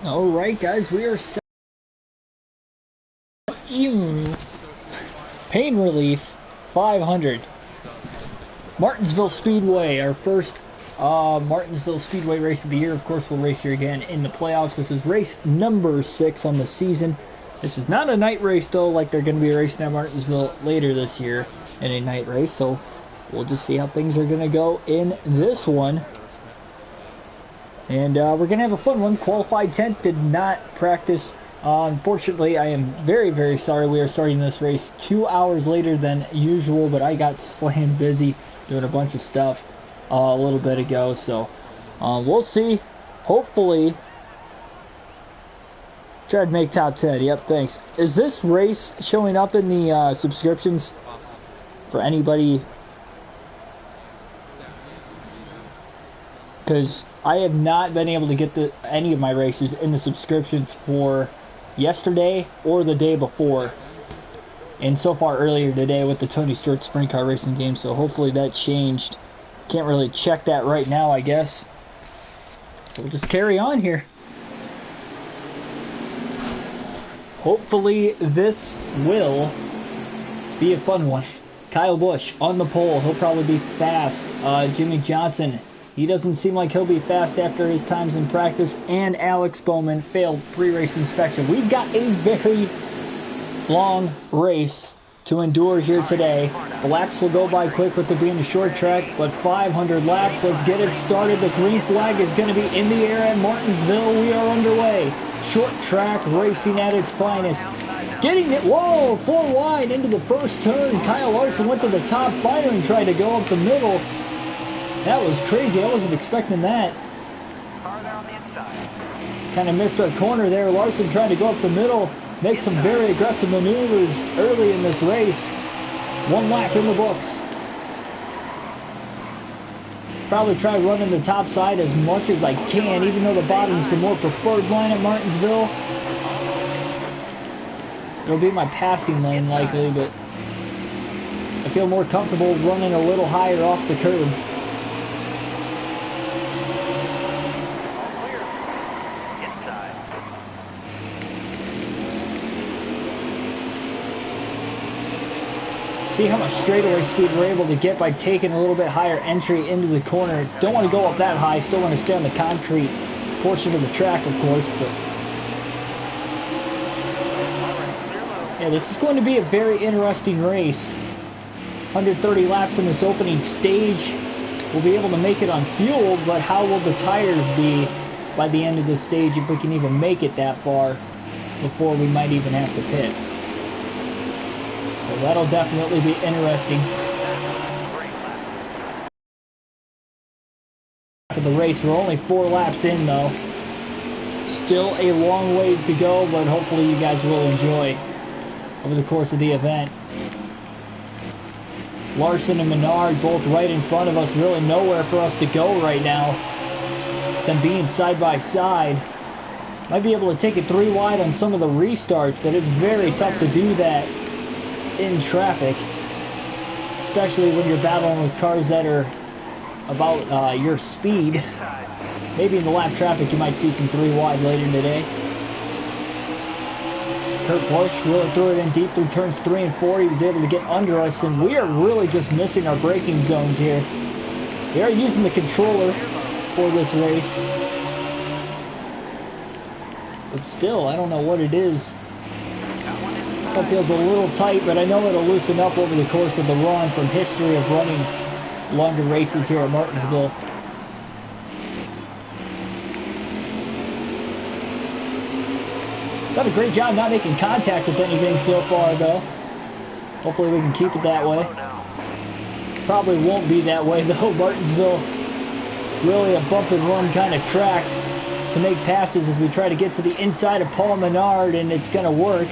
All right, guys, we are set. Pain Relief 500. Martinsville Speedway, our first Martinsville Speedway race of the year. Of course, we'll race here again in the playoffs. This is race number 6 on the season. This is not a night race, though, like they're going to be racing at Martinsville later this year in a night race. So we'll just see how things are going to go in this one. And we're going to have a fun one. Qualified 10th, did not practice. Unfortunately, I am very, very sorry. We are starting this race 2 hours later than usual, but I got slammed busy doing a bunch of stuff a little bit ago. So we'll see. Hopefully, try to make top 10. Yep, thanks. Is this race showing up in the subscriptions for anybody? Because I have not been able to get any of my races in the subscriptions for yesterday or the day before. And so far earlier today with the Tony Stewart Sprint Car Racing game. So hopefully that changed. Can't really check that right now, I guess. So we'll just carry on here. Hopefully this will be a fun one. Kyle Busch on the pole. He'll probably be fast. Jimmy Johnson. He doesn't seem like he'll be fast after his times in practice. And Alex Bowman failed pre-race inspection. We've got a very long race to endure here today. The laps will go by quick with it being a short track, but 500 laps. Let's get it started. The green flag is going to be in the air at Martinsville. We are underway. Short track racing at its finest. Getting it, whoa, 4 wide into the first turn. Kyle Larson went to the top. Byron tried to go up the middle. That was crazy. I wasn't expecting that. Kind of missed our corner there. Larson trying to go up the middle. Make some very aggressive maneuvers early in this race. 1 lap in the books. Probably try running the top side as much as I can, even though the bottom's the more preferred line at Martinsville. It'll be my passing lane likely, but I feel more comfortable running a little higher off the curb. See how much straightaway speed we're able to get by taking a little bit higher entry into the corner. Don't want to go up that high. Still want to stay on the concrete portion of the track, of course. But yeah, this is going to be a very interesting race. 130 laps in this opening stage. We'll be able to make it on fuel, but how will the tires be by the end of this stage if we can even make it that far before we might even have to pit? So that'll definitely be interesting. For the race, we're only 4 laps in though. Still a long ways to go, but hopefully you guys will enjoy over the course of the event. Larson and Menard both right in front of us. Really nowhere for us to go right now. Them being side by side. Might be able to take it 3 wide on some of the restarts, but it's very tough to do that in traffic, especially when you're battling with cars that are about your speed. Maybe in the lap traffic you might see some 3 wide later today. Kurt Busch really threw it in deep through turns 3 and 4. He was able to get under us, and we are really just missing our braking zones here. We are using the controller for this race, but still, I don't know what it is. That feels a little tight, but I know it'll loosen up over the course of the run from history of running longer races here at Martinsville. Done a great job not making contact with anything so far, though. Hopefully we can keep it that way. Probably won't be that way, though. Martinsville, really a bump and run kind of track to make passes as we try to get to the inside of Paul Menard, and it's going to work.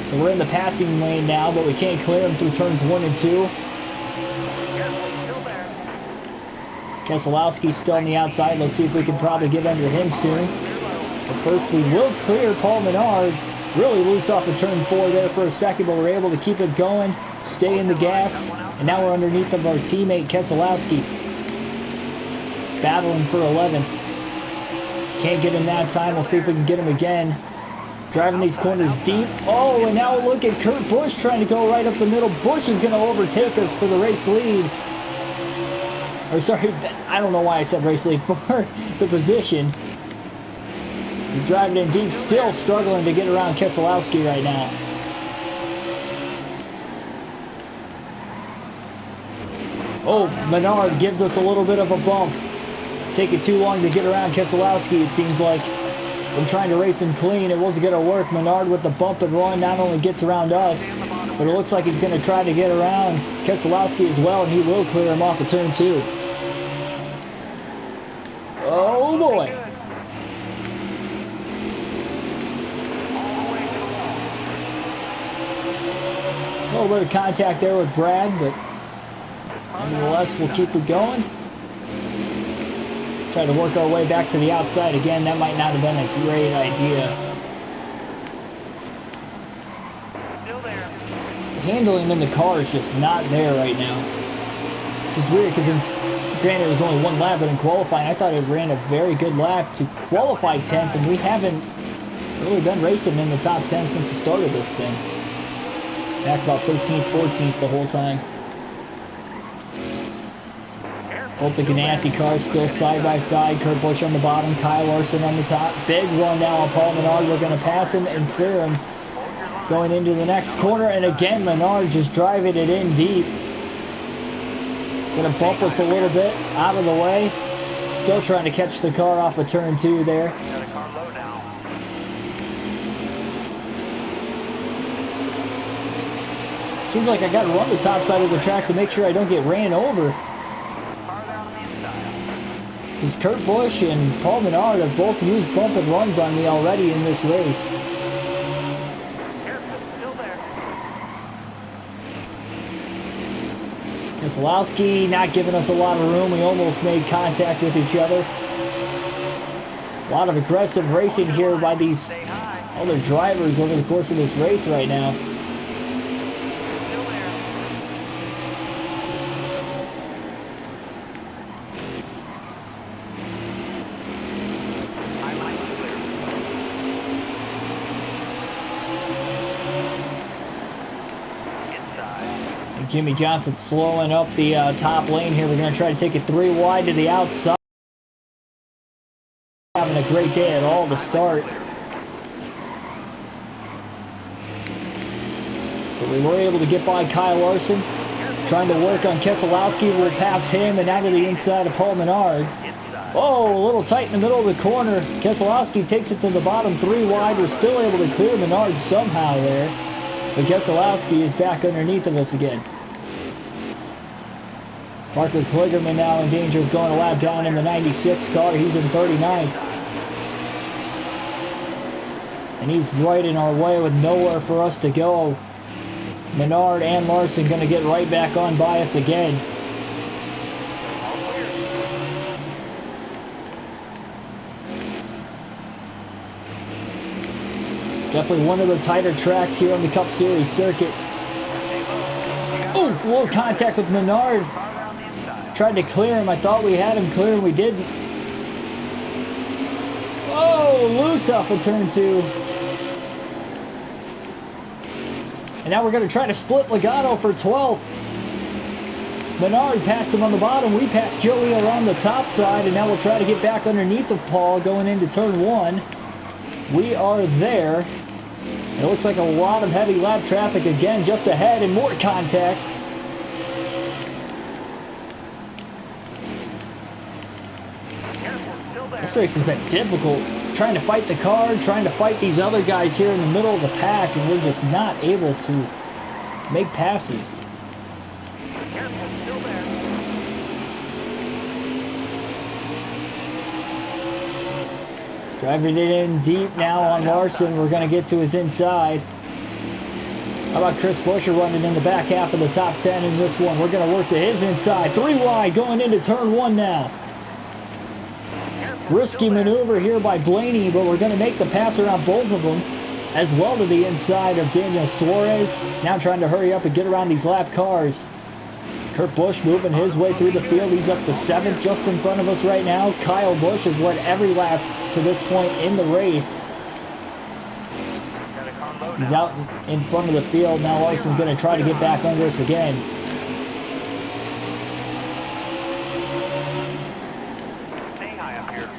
So we're in the passing lane now, but we can't clear them through turns 1 and 2. Keselowski's still on the outside. Let's see if we can probably get under him soon. But first we will clear Paul Menard. Really loose off of turn 4 there for a second, but we're able to keep it going, stay in the gas, and now we're underneath of our teammate Keselowski. Battling for 11th. Can't get him that time. We'll see if we can get him again. Driving these corners deep. Oh, and now look at Kurt Busch trying to go right up the middle. Busch is going to overtake us for the race lead. Or sorry, I don't know why I said race lead. For the position. He's driving in deep, still struggling to get around Keselowski right now. Oh, Menard gives us a little bit of a bump. Taking too long to get around Keselowski, it seems like. I'm trying to race him clean. It wasn't going to work. Menard with the bump and run not only gets around us, but it looks like he's going to try to get around Keselowski as well, and he will clear him off of turn 2. Oh, boy. A little bit of contact there with Brad, but nevertheless, we'll keep it going. Try to work our way back to the outside again. That might not have been a great idea. Still there. The handling in the car is just not there right now. Which is weird because, granted, it was only one lap, but in qualifying, I thought it ran a very good lap to qualify 10th, and we haven't really been racing in the top 10 since the start of this thing. Back about 13th, 14th the whole time. Both the Ganassi cars still side by side. Kurt Busch on the bottom, Kyle Larson on the top. Big run now on Paul Menard. We're going to pass him and clear him going into the next corner. And again, Menard just driving it in deep. Going to bump us a little bit out of the way. Still trying to catch the car off of turn 2 there. Got a car low now. Seems like I got to run the top side of the track to make sure I don't get ran over. Because Kurt Busch and Paul Menard have both used bump and runs on me already in this race. Still there. Keselowski not giving us a lot of room. We almost made contact with each other. A lot of aggressive racing here by these other drivers over the course of this race right now. Jimmy Johnson slowing up the top lane here. We're going to try to take it 3 wide to the outside. Having a great day at all to start. So we were able to get by Kyle Larson. Trying to work on Keselowski. We're past him and out of the inside of Paul Menard. Oh, a little tight in the middle of the corner. Keselowski takes it to the bottom 3 wide. We're still able to clear Menard somehow there. But Keselowski is back underneath of us again. Parker Kligerman now in danger of going a lap down in the 96 car. He's in 39th. And he's right in our way with nowhere for us to go. Menard and Larson going to get right back on by us again. Definitely one of the tighter tracks here on the Cup Series circuit. Oh, a little contact with Menard. Tried to clear him. I thought we had him clear and we didn't. Oh, loose off of turn 2. And now we're going to try to split Logano for 12th. Menard passed him on the bottom. We passed Joey around the top side. And now we'll try to get back underneath of Paul going into turn 1. We are there. It looks like a lot of heavy lap traffic again just ahead and more contact. This race has been difficult. Trying to fight the car, trying to fight these other guys here in the middle of the pack, and we're just not able to make passes. Driving it in deep now on Larson. We're going to get to his inside. How about Chris Buescher running in the back half of the top 10 in this one? We're going to work to his inside. 3 wide going into turn 1 now. Risky maneuver here by Blaney, but we're going to make the pass around both of them, as well to the inside of Daniel Suarez. Now trying to hurry up and get around these lap cars. Kurt Busch moving his way through the field. He's up to 7th just in front of us right now. Kyle Busch has led every lap to this point in the race. Got a car low He's now. out in front of the field. Now Larson's going to try to get back under us again. Stay high up here.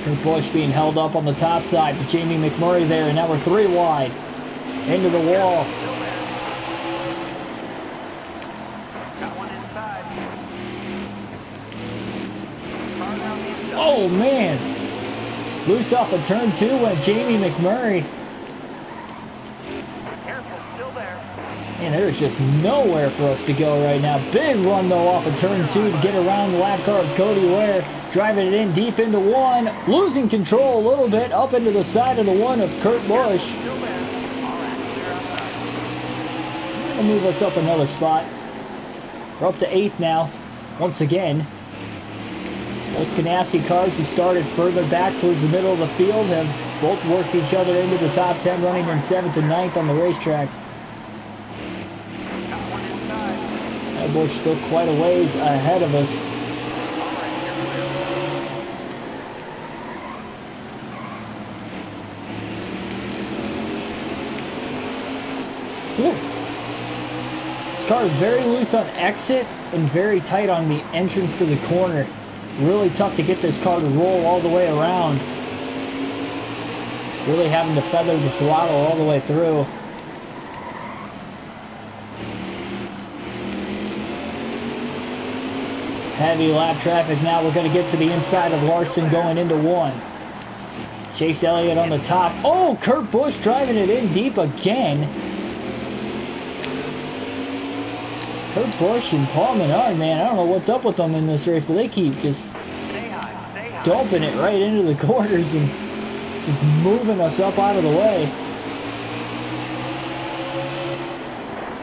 Kurt Busch being held up on the top side, but Jamie McMurray there, and now we're 3 wide. Into the wall. Still there. Got one inside. Car down the inside. Oh man! Loose off of turn 2 went Jamie McMurray. Careful, still there. Man, there's just nowhere for us to go right now. Big run though off of turn 2 to get around the lap car of Cody Ware. Driving it in deep into 1. Losing control a little bit up into the side of the 1 of Kurt Busch. Still there. All right, clear outside. That'll move us up another spot. We're up to 8th now. Once again. Both Ganassi cars who started further back towards the middle of the field have both worked each other into the top 10, running in 7th and 9th on the racetrack. Got one inside. That Busch still quite a ways ahead of us. All right, you're clear. Whoa. This car is very loose on exit and very tight on the entrance to the corner. Really tough to get this car to roll all the way around. Really having to feather the throttle all the way through. Heavy lap traffic now. We're going to get to the inside of Larson going into 1. Chase Elliott on the top. Oh, Kurt Busch driving it in deep again. Kurt Busch and Paul Menard, man, I don't know what's up with them in this race, but they keep just Stay high, dumping it right into the corners and just moving us up out of the way.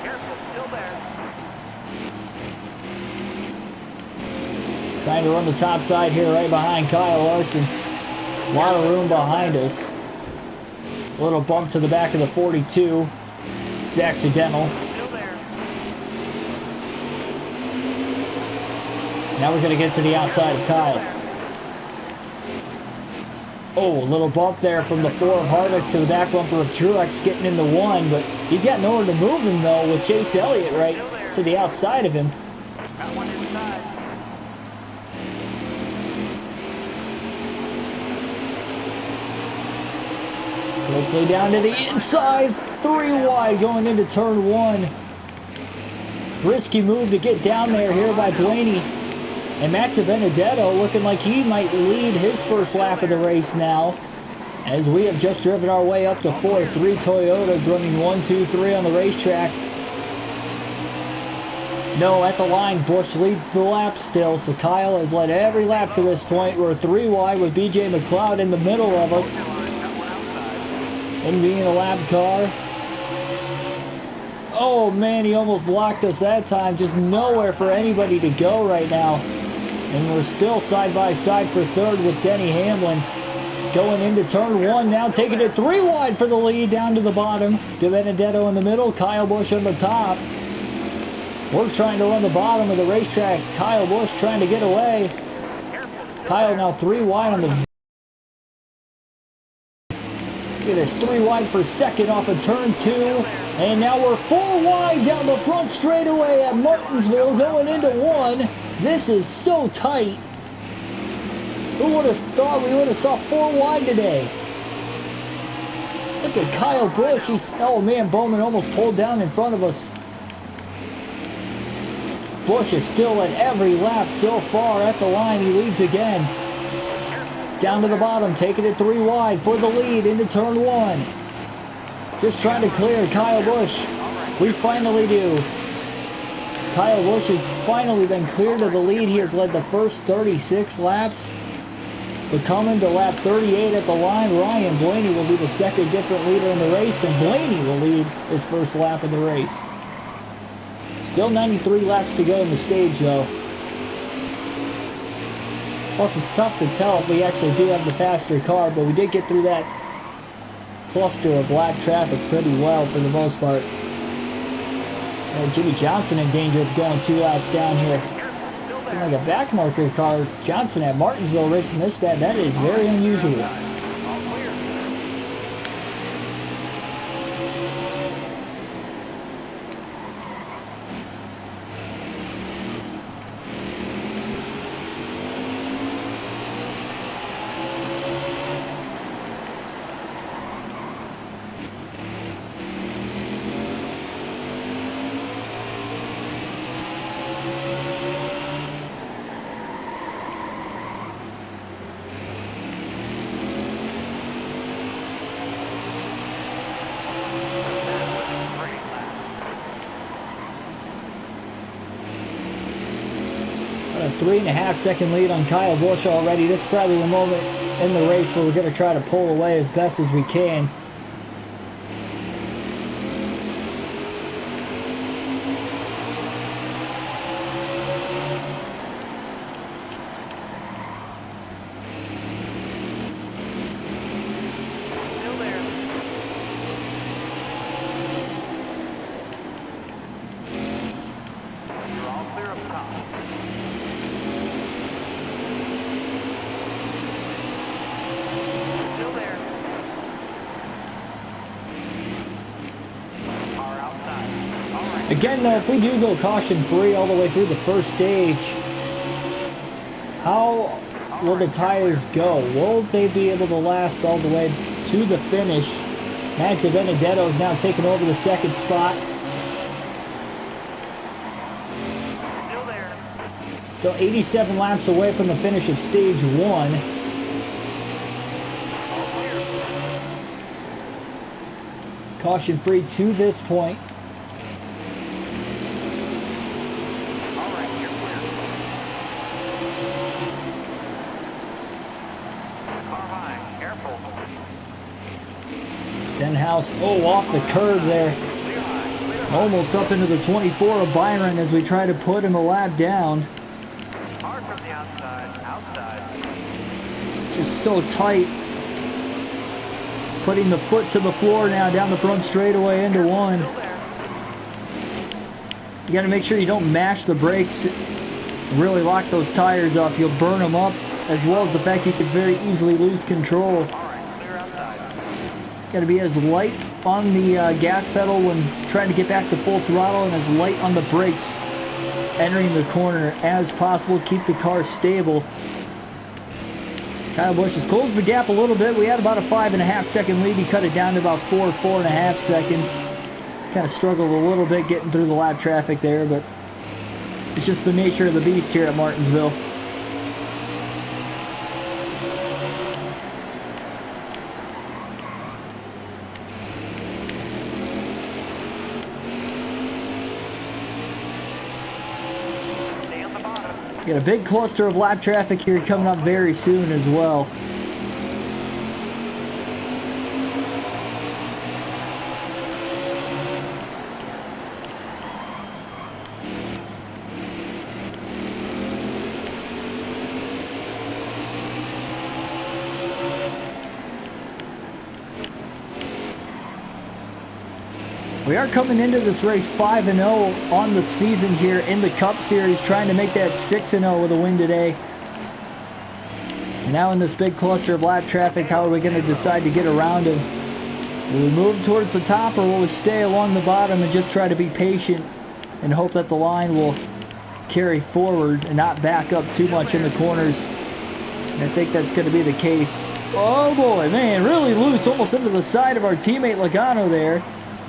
Careful, still there. Trying to run the top side here right behind Kyle Larson. A lot of room behind us. A little bump to the back of the 42. It's accidental. Still there. Now we're going to get to the outside of Kyle. Oh, a little bump there from the 4 of Harvick to the back bumper of Truex getting into 1, but he's got nowhere to move him though with Chase Elliott right to the outside of him. Got one inside. Quickly down to the inside, 3 wide going into turn 1. Risky move to get down there here by Blaney. And Matt DiBenedetto looking like he might lead his first lap of the race now. As we have just driven our way up to 4th. 3 Toyotas running 1, 2, 3 on the racetrack. No, at the line, Busch leads the lap still. So Kyle has led every lap to this point. We're 3 wide with BJ McLeod in the middle of us. Got one outside. And being a lap car. Oh man, he almost blocked us that time. Just nowhere for anybody to go right now. And we're still side by side for 3rd with Denny Hamlin. Going into turn 1 now, taking it 3 wide for the lead down to the bottom. DiBenedetto in the middle, Kyle Busch on the top. We're trying to run the bottom of the racetrack. Kyle Busch trying to get away. Kyle now 3 wide on the... Look at this, 3 wide for 2nd off of turn 2. And now we're 4 wide down the front straightaway at Martinsville going into 1. This is so tight. Who would have thought we would have saw 4 wide today? Look at Kyle Busch. Oh man, Bowman almost pulled down in front of us. Busch is still at every lap so far at the line. He leads again. Down to the bottom, taking it 3 wide for the lead into turn 1. Just trying to clear Kyle Busch. We finally do. Kyle Busch has finally been cleared of the lead. He has led the first 36 laps. But coming to lap 38 at the line, Ryan Blaney will be the 2nd different leader in the race, and Blaney will lead his first lap of the race. Still 93 laps to go in the stage, though. Plus, it's tough to tell if we actually do have the faster car, but we did get through that cluster of black traffic pretty well for the most part. And Jimmy Johnson in danger of going 2 laps down here. Looking like a back marker car. Johnson at Martinsville racing this bad. That is very unusual. All clear. A 3.5 second lead on Kyle Busch already. This is probably the moment in the race where we're going to try to pull away as best as we can. Still there. You're all clear up top. Still there. Car outside. All right. Again, though, if we do go caution free all the way through the first stage, how will the tires go? Will they be able to last all the way to the finish? Max Benedetto is now taking over the second spot. Still there. Still 87 laps away from the finish of stage 1. All clear. Caution free to this point. All right, you're clear. Car high. Careful. Stenhouse, oh, off the curb there. Clear high. Clear high. Almost up into the 24 of Byron as we try to put him a lap down. Hard from the outside. Outside. It's just so tight. Putting the foot to the floor now down the front straightaway into one. Still there. You got to make sure you don't mash the brakes. Really lock those tires up. You'll burn them up, as well as the fact you could very easily lose control. All right, clear outside. Got to be as light on the gas pedal when trying to get back to full throttle, and as light on the brakes entering the corner as possible. Keep the car stable. Kyle Busch has closed the gap a little bit. We had about a 5.5 second lead. He cut it down to about 4.5 seconds. Kind of struggled a little bit getting through the lap traffic there, but it's just the nature of the beast here at Martinsville. Stay on the bottom. Got a big cluster of lap traffic here coming up very soon as well. We are coming into this race 5-0 on the season here in the Cup Series, trying to make that 6-0 with a win today. Now in this big cluster of lap traffic, how are we going to decide to get around him? Will we move towards the top, or will we stay along the bottom and just try to be patient and hope that the line will carry forward and not back up too much in the corners? And I think that's going to be the case. Oh boy, man, really loose, almost into the side of our teammate Logano there.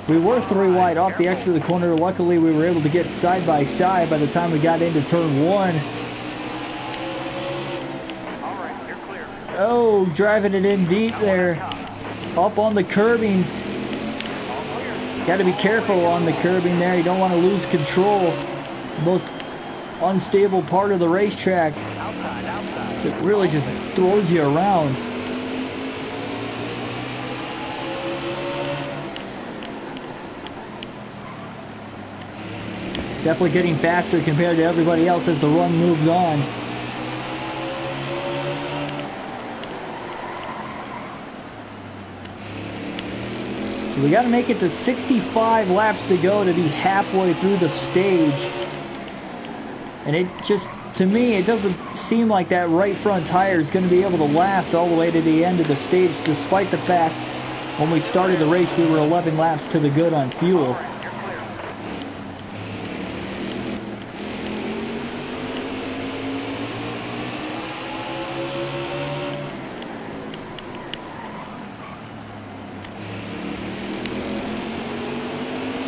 We were 3 wide off the exit of the corner. Luckily, we were able to get side by side by the time we got into turn 1. All right, you're clear. Oh, driving it in deep there. Up on the curbing. All clear. Got to be careful on the curbing there. You don't want to lose control. The most unstable part of the racetrack. Outside, outside. So it really just throws you around. Definitely getting faster compared to everybody else as the run moves on. So we got to make it to 65 laps to go to be halfway through the stage. And it just to me, it doesn't seem like that right front tire is going to be able to last all the way to the end of the stage, despite the fact when we started the race we were 11 laps to the good on fuel.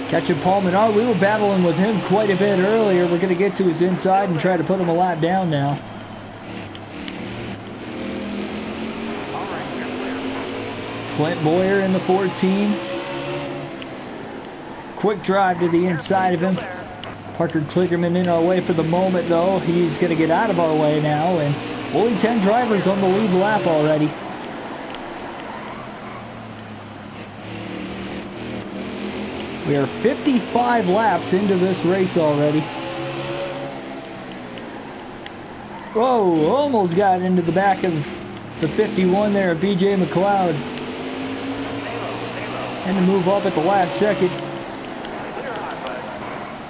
Catching Paul Menard, we were battling with him quite a bit earlier. We're going to get to his inside and try to put him a lap down now. Clint Boyer in the 14. Quick drive to the inside of him. Parker Kligerman in our way for the moment, though. He's going to get out of our way now, and only 10 drivers on the lead lap already. We are 55 laps into this race already. Whoa, almost got into the back of the 51 there, BJ McLeod. And to move up at the last second.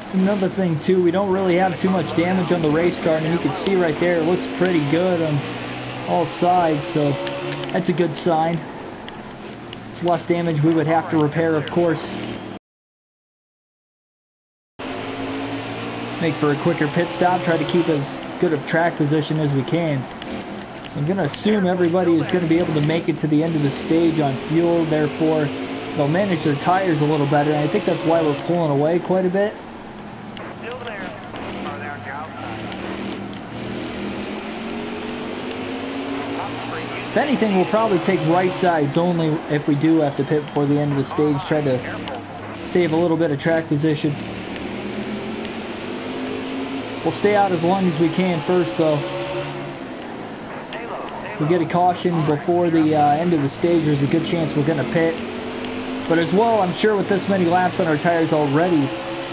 It's another thing too, we don't really have too much damage on the race car, and you can see right there, it looks pretty good on all sides, so that's a good sign. It's less damage we would have to repair, of course. Make for a quicker pit stop, try to keep as good of track position as we can. So I'm going to assume everybody is going to be able to make it to the end of the stage on fuel, therefore they'll manage their tires a little better, and I think that's why we're pulling away quite a bit. Still there. Or they're on your outside. If anything, we'll probably take right sides only if we do have to pit before the end of the stage, try to save a little bit of track position. We'll stay out as long as we can first, though. If we get a caution before the end of the stage, there's a good chance we're going to pit. But as well, I'm sure with this many laps on our tires already,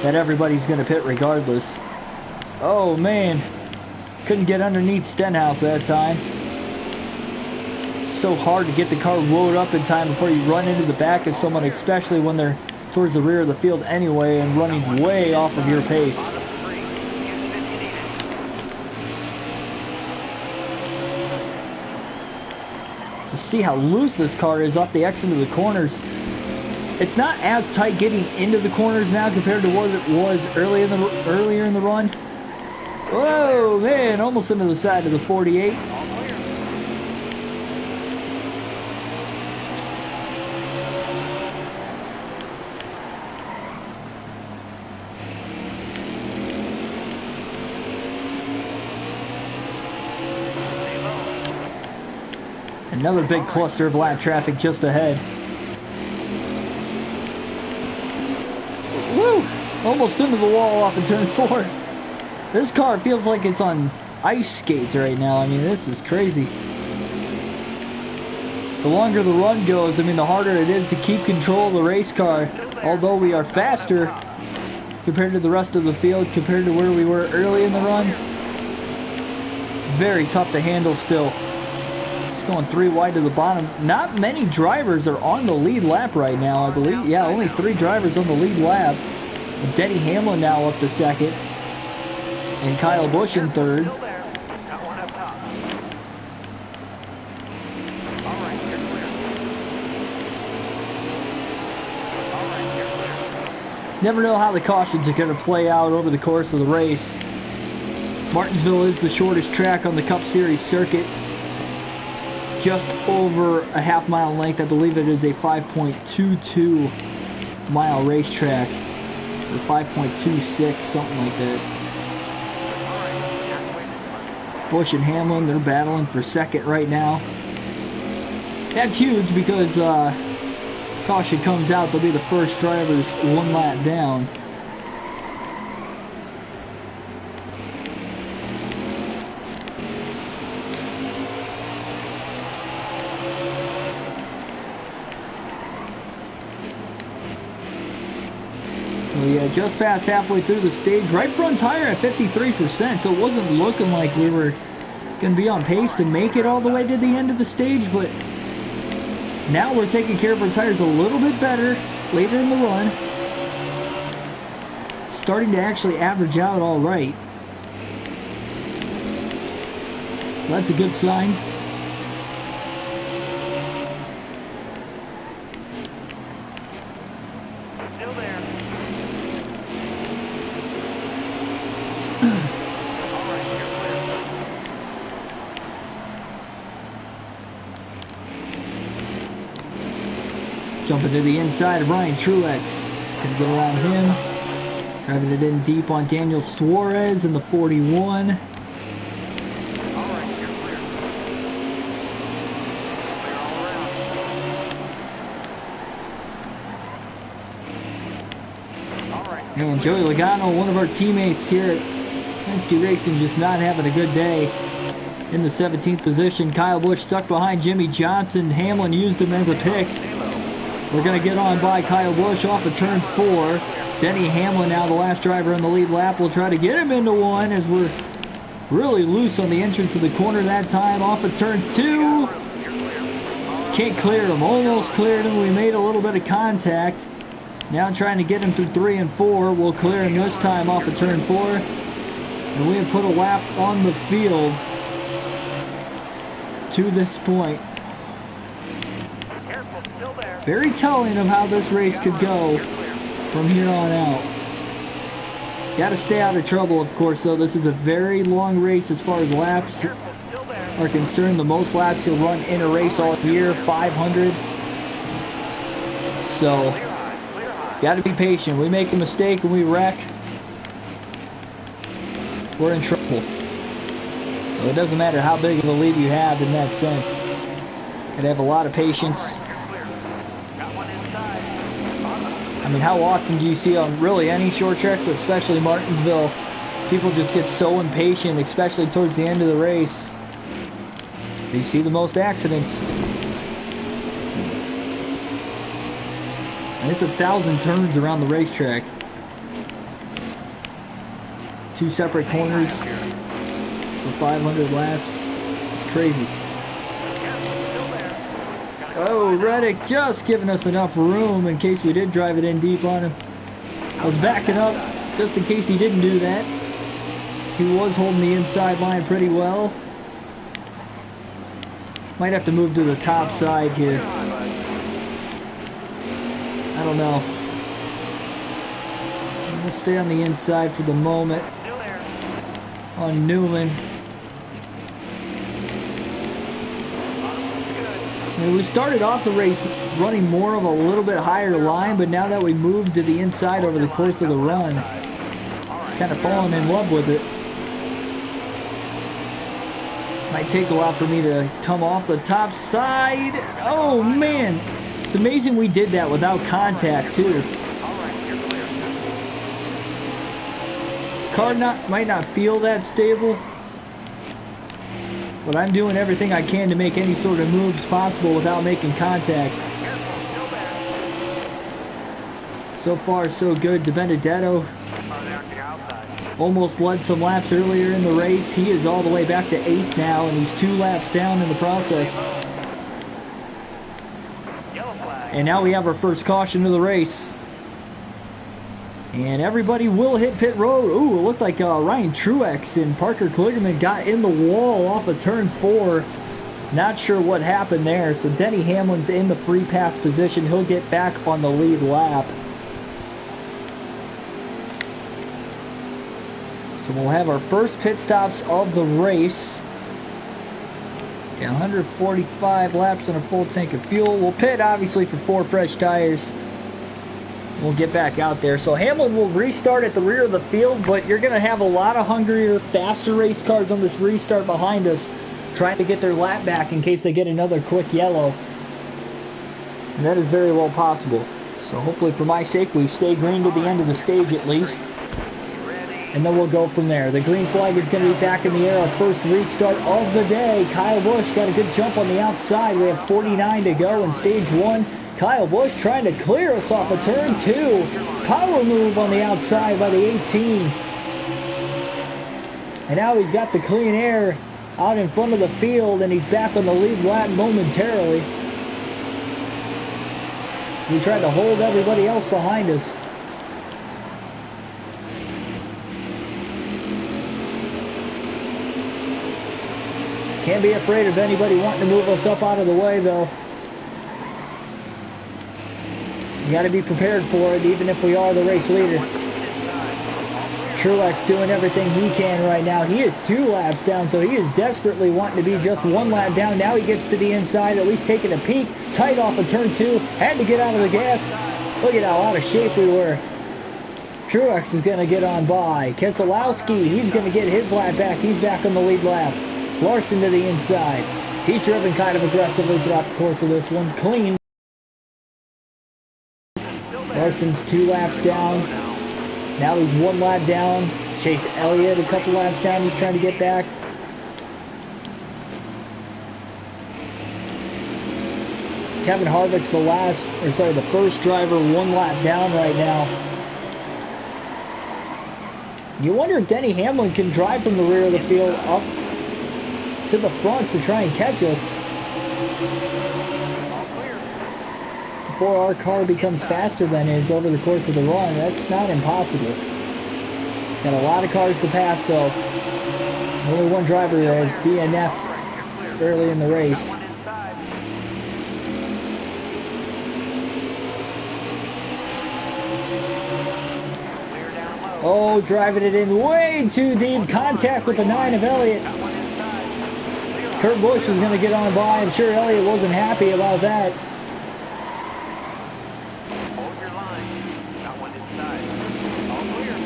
that everybody's going to pit regardless. Oh, man. Couldn't get underneath Stenhouse that time. It's so hard to get the car rolled up in time before you run into the back of someone, especially when they're towards the rear of the field anyway and running way off of your pace. See how loose this car is off the exit of the corners. It's not as tight getting into the corners now compared to what it was earlier in the run. Whoa, man, almost into the side of the 48. Another big cluster of lap traffic just ahead. Woo! Almost into the wall off of turn 4. This car feels like it's on ice skates right now. I mean, this is crazy. The longer the run goes, I mean, the harder it is to keep control of the race car. Although we are faster compared to the rest of the field, compared to where we were early in the run. Very tough to handle still. Going 3 wide to the bottom. Not many drivers are on the lead lap right now, I believe. Yeah, only 3 drivers on the lead lap. Denny Hamlin now up to second. And Kyle Busch in third. Never know how the cautions are going to play out over the course of the race. Martinsville is the shortest track on the Cup Series circuit. Just over a half-mile length. I believe it is a 5.22 mile racetrack, or 5.26, something like that. Busch and Hamlin, they're battling for second right now. That's huge because caution comes out, they'll be the first drivers 1 lap down. Yeah, just past halfway through the stage. Right front tire at 53%, so it wasn't looking like we were going to be on pace to make it all the way to the end of the stage, but now we're taking care of our tires a little bit better later in the run. Starting to actually average out all right. So that's a good sign. Still there. All right, you're clear. Jumping to the inside of Ryan Truex. Gonna get around him. Driving it in deep on Daniel Suarez in the 41. All right, you're clear. Clear all around. All right. And Joey Logano, one of our teammates here at Penske Racing, just not having a good day. In the 17th position, Kyle Busch stuck behind Jimmy Johnson. Hamlin used him as a pick. We're going to get on by Kyle Busch off of turn 4. Denny Hamlin, now the last driver in the lead lap, will try to get him into one as we're really loose on the entrance of the corner that time. Off of turn 2. Can't clear him. Almost cleared him. We made a little bit of contact. Now trying to get him through 3 and 4. We'll clear him this time off of turn 4. And we have put a lap on the field to this point. Very telling of how this race could go from here on out. Got to stay out of trouble, of course, though. This is a very long race as far as laps are concerned. The most laps you'll run in a race all year, 500. So, got to be patient. We make a mistake and we wreck, we're in trouble. So it doesn't matter how big of a lead you have in that sense. Gotta have a lot of patience. I mean, how often do you see on really any short tracks, but especially Martinsville, people just get so impatient, especially towards the end of the race. You see the most accidents. And it's 1,000 turns around the racetrack. 2 separate corners for 500 laps. It's crazy. Oh, Reddick just giving us enough room in case we did drive it in deep on him. I was backing up just in case he didn't do that. He was holding the inside line pretty well. Might have to move to the top side here. I don't know. We'll stay on the inside for the moment. On Newman. We started off the race running more of a little bit higher line, but now that we moved to the inside over the course of the run, kind of fallen in love with it. Might take a while for me to come off the top side. Oh man, it's amazing we did that without contact too. Car might not feel that stable, but I'm doing everything I can to make any sort of moves possible without making contact. So far, so good. DiBenedetto almost led some laps earlier in the race. He is all the way back to 8th now, and he's 2 laps down in the process. And now we have our first caution of the race. And everybody will hit pit road. Ooh, it looked like Ryan Truex and Parker Kligerman got in the wall off of turn 4. Not sure what happened there. So Denny Hamlin's in the free pass position. He'll get back on the lead lap. So we'll have our first pit stops of the race. Yeah, 145 laps and a full tank of fuel. We'll pit obviously for 4 fresh tires. We'll get back out there. So Hamlin will restart at the rear of the field, but you're going to have a lot of hungrier, faster race cars on this restart behind us trying to get their lap back in case they get another quick yellow. And that is very well possible. So hopefully for my sake, we stay green to the end of the stage at least. And then we'll go from there. The green flag is going to be back in the air. Our first restart of the day. Kyle Busch got a good jump on the outside. We have 49 to go in stage 1. Kyle Busch trying to clear us off of turn 2. Power move on the outside by the 18. And now he's got the clean air out in front of the field, and he's back on the lead lap momentarily. We tried to hold everybody else behind us. Can't be afraid of anybody wanting to move us up out of the way, though. You got to be prepared for it, even if we are the race leader. Truex doing everything he can right now. He is 2 laps down, so he is desperately wanting to be just 1 lap down. Now he gets to the inside, at least taking a peek. Tight off of turn 2. Had to get out of the gas. Look at how out of shape we were. Truex is going to get on by. Keselowski, he's going to get his lap back. He's back on the lead lap. Larson to the inside. He's driven kind of aggressively throughout the course of this one. Clean. Larson's 2 laps down. Now he's 1 lap down. Chase Elliott a couple laps down. He's trying to get back. Kevin Harvick's the first driver 1 lap down right now. You wonder if Denny Hamlin can drive from the rear of the field up to the front to try and catch us before our car becomes faster than his over the course of the run. That's not impossible. He's got a lot of cars to pass, though. Only 1 driver has DNF'd early in the race. Oh, driving it in way too deep. Contact with the 9 of Elliott. Kurt Busch is going to get on by. I'm sure Elliott wasn't happy about that. Hold your line. Got one inside. All clear.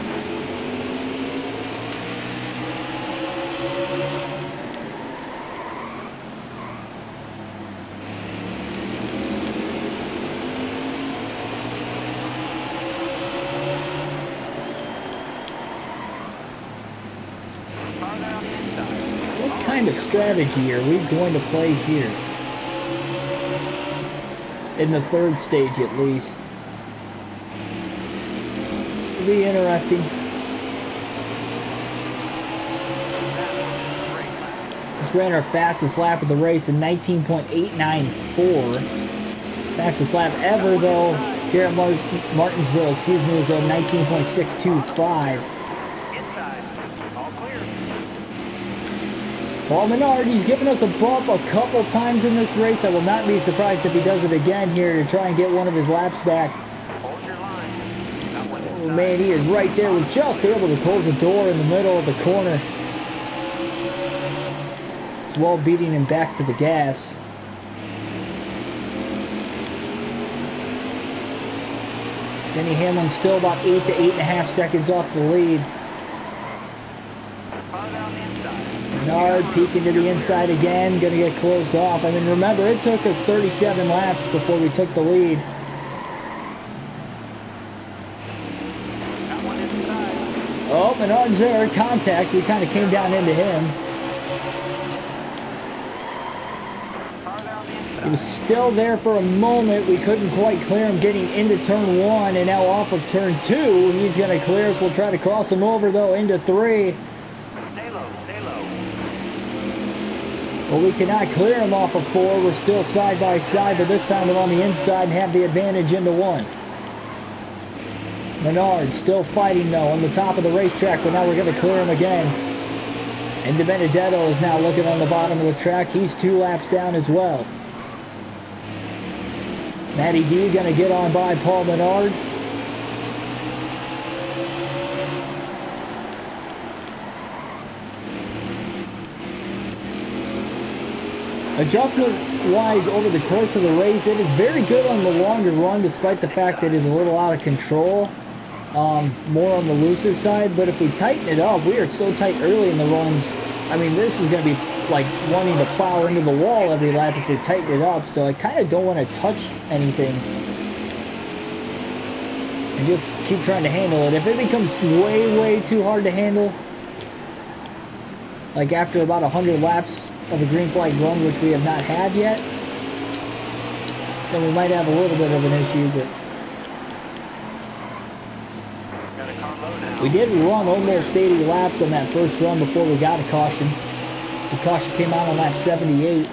What kind of strategy are we going to play here? In the 3rd stage, at least. It'll be interesting. Just ran our fastest lap of the race in 19.894. Fastest lap ever, though, here at Martinsville, excuse me, was a 19.625. Paul Menard, he's given us a bump a couple times in this race. I will not be surprised if he does it again here to try and get one of his laps back. Oh man, he is right there. We're just able to close the door in the middle of the corner. It's well beating him back to the gas. Denny Hamlin's still about 8 to 8.5 seconds off the lead. Menard peeking to the inside again, going to get closed off. I mean, remember, it took us 37 laps before we took the lead. Oh, Menard's there, contact. We kind of came down into him. He was still there for a moment. We couldn't quite clear him getting into turn 1, and now off of turn 2. He's going to clear us. We'll try to cross him over, though, into 3. Well, we cannot clear him off of 4. We're still side by side, but this time we're on the inside and have the advantage into 1. Menard still fighting, though, on the top of the racetrack, but now we're going to clear him again. And DiBenedetto is now looking on the bottom of the track. He's 2 laps down as well. Matty D going to get on by Paul Menard. Adjustment-wise, over the course of the race, it is very good on the longer run, despite the fact that it is a little out of control. More on the looser side, but if we tighten it up, we are so tight early in the runs. I mean, this is going to be like wanting to plow into the wall every lap if we tighten it up, so I kind of don't want to touch anything. And just keep trying to handle it. If it becomes way too hard to handle, like after about 100 laps of a green flag run, which we have not had yet, then we might have a little bit of an issue, but we did run almost 80 laps on that first run before we got a caution. The caution came out on lap 78.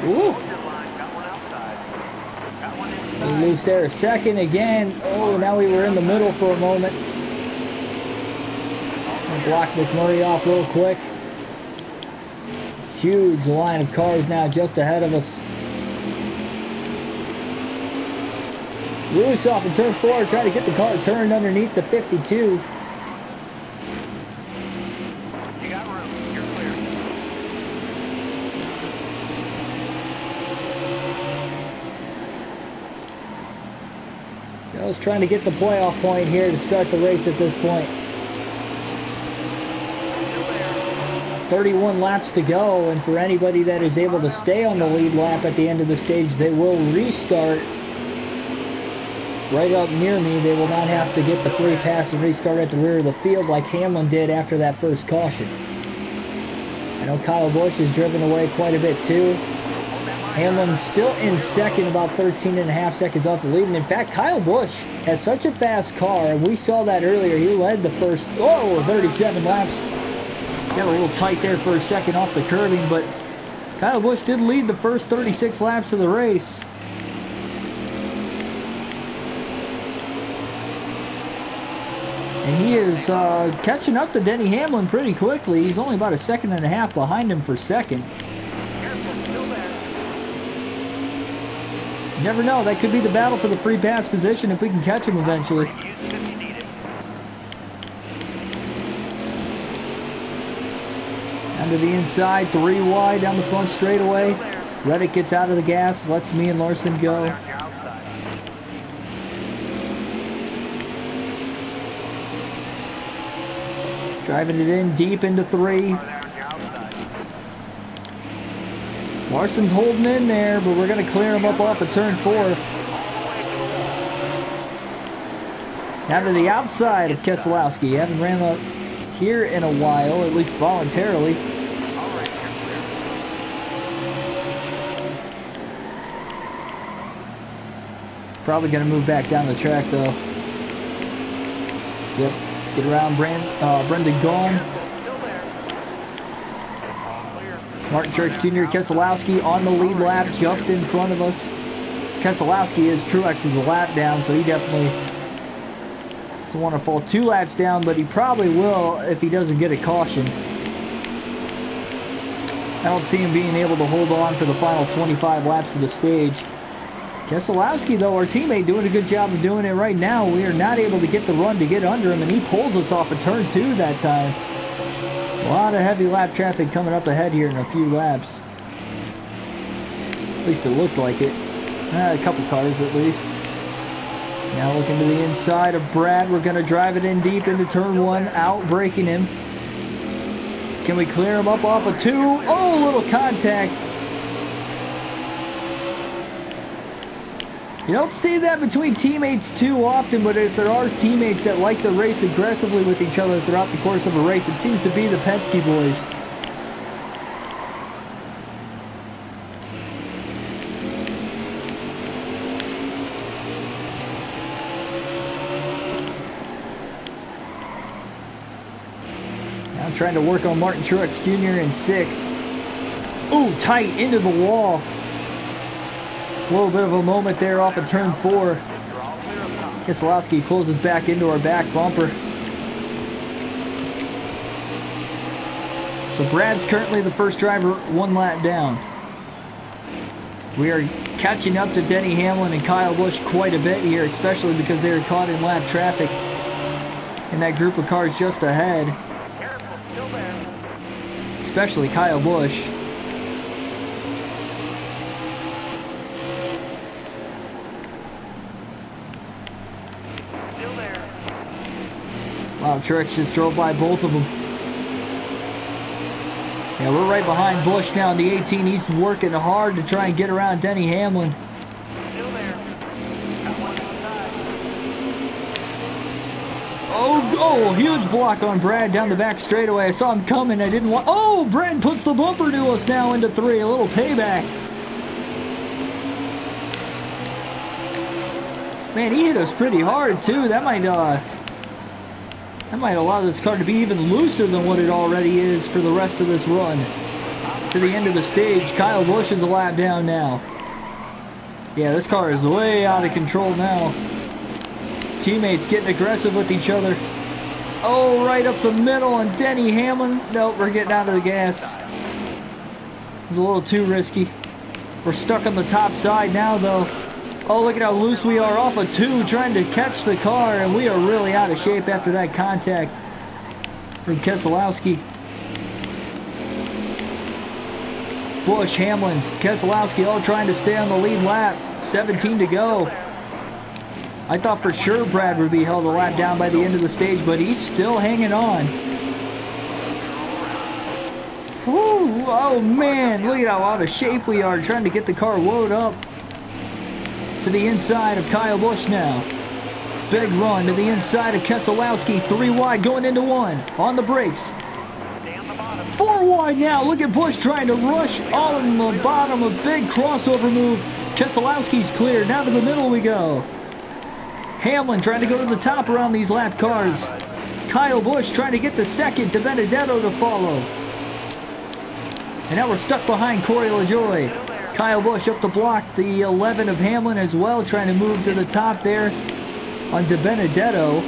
Ooh. We lose almost there. Second again. Oh, now we were in the middle for a moment. I'll block McMurray off real quick. Huge line of cars now just ahead of us. Lewis off in turn 4, trying to get the car turned underneath the 52. You got room. You're clear. Joe's trying to get the playoff point here to start the race at this point. 31 laps to go, and for anybody that is able to stay on the lead lap at the end of the stage, they will restart. Right up near me, they will not have to get the free pass and restart at the rear of the field like Hamlin did after that first caution. I know Kyle Busch has driven away quite a bit too. Hamlin still in second, about 13.5 seconds off the lead. And in fact, Kyle Busch has such a fast car, and we saw that earlier. He led the first, 37 laps. Got a little tight there for a second off the curbing, but Kyle Busch did lead the first 36 laps of the race. And he is catching up to Denny Hamlin pretty quickly. He's only about 1.5 seconds behind him for second. You never know, that could be the battle for the free pass position if we can catch him eventually. Down to the inside, 3 wide down the front straightaway. Reddick gets out of the gas, lets me and Larson go. Driving it in deep into 3. Larson's holding in there, but we're going to clear him up off of turn 4. Now to the outside of Keselowski. Haven't ran up here in a while, at least voluntarily. Probably going to move back down the track though. Yep. Get around Brendan Gaughan. Martin Truex Jr. Keselowski on the lead lap just in front of us. Keselowski is Truex's lap down, so he definitely doesn't want to fall 2 laps down, but he probably will if he doesn't get a caution. I don't see him being able to hold on for the final 25 laps of the stage. Keselowski, though, our teammate, doing a good job of doing it right now. We are not able to get the run to get under him, and he pulls us off of turn 2 that time. A lot of heavy lap traffic coming up ahead here in a few laps. At least it looked like it. A couple cars at least. Now looking to the inside of Brad. We're going to drive it in deep into turn 1, out braking him. Can we clear him up off of 2? Oh, little contact. You don't see that between teammates too often, but if there are teammates that like to race aggressively with each other throughout the course of a race, it seems to be the Penske boys. Now trying to work on Martin Truex Jr. in 6th. Ooh, tight into the wall. A little bit of a moment there off of turn 4. Keselowski closes back into our back bumper. So Brad's currently the first driver 1 lap down. We are catching up to Denny Hamlin and Kyle Busch quite a bit here, especially because they are caught in lap traffic in that group of cars just ahead. Especially Kyle Busch. Wow, Truex just drove by both of them. Yeah, we're right behind Busch now in the 18. He's working hard to try and get around Denny Hamlin. Oh, huge block on Brad down the back straightaway. I saw him coming. I didn't want... Oh, Brad puts the bumper to us now into 3. A little payback. Man, he hit us pretty hard, too. That might allow this car to be even looser than what it already is for the rest of this run. To the end of the stage, Kyle Busch is a lap down now. Yeah, this car is way out of control now. Teammates getting aggressive with each other. Oh, right up the middle, and Denny Hamlin. Nope, we're getting out of the gas. It was a little too risky. We're stuck on the top side now, though. Oh, look at how loose we are off of 2, trying to catch the car, and we are really out of shape after that contact from Keselowski. Busch, Hamlin, Keselowski all trying to stay on the lead lap. 17 to go. I thought for sure Brad would be held a lap down by the end of the stage, but he's still hanging on. Whew, oh man, look at how out of shape we are trying to get the car loaded up. To the inside of Kyle Busch now. Big run to the inside of Keselowski. 3 wide going into 1. On the brakes. 4 wide now. Look at Busch trying to rush on the bottom. A big crossover move. Keselowski's clear. Now to the middle we go. Hamlin trying to go to the top around these lap cars. Kyle Busch trying to get the second to Benedetto to follow. And now we're stuck behind Corey LaJoie. Kyle Busch up the block. The 11 of Hamlin as well, trying to move to the top there on De Benedetto.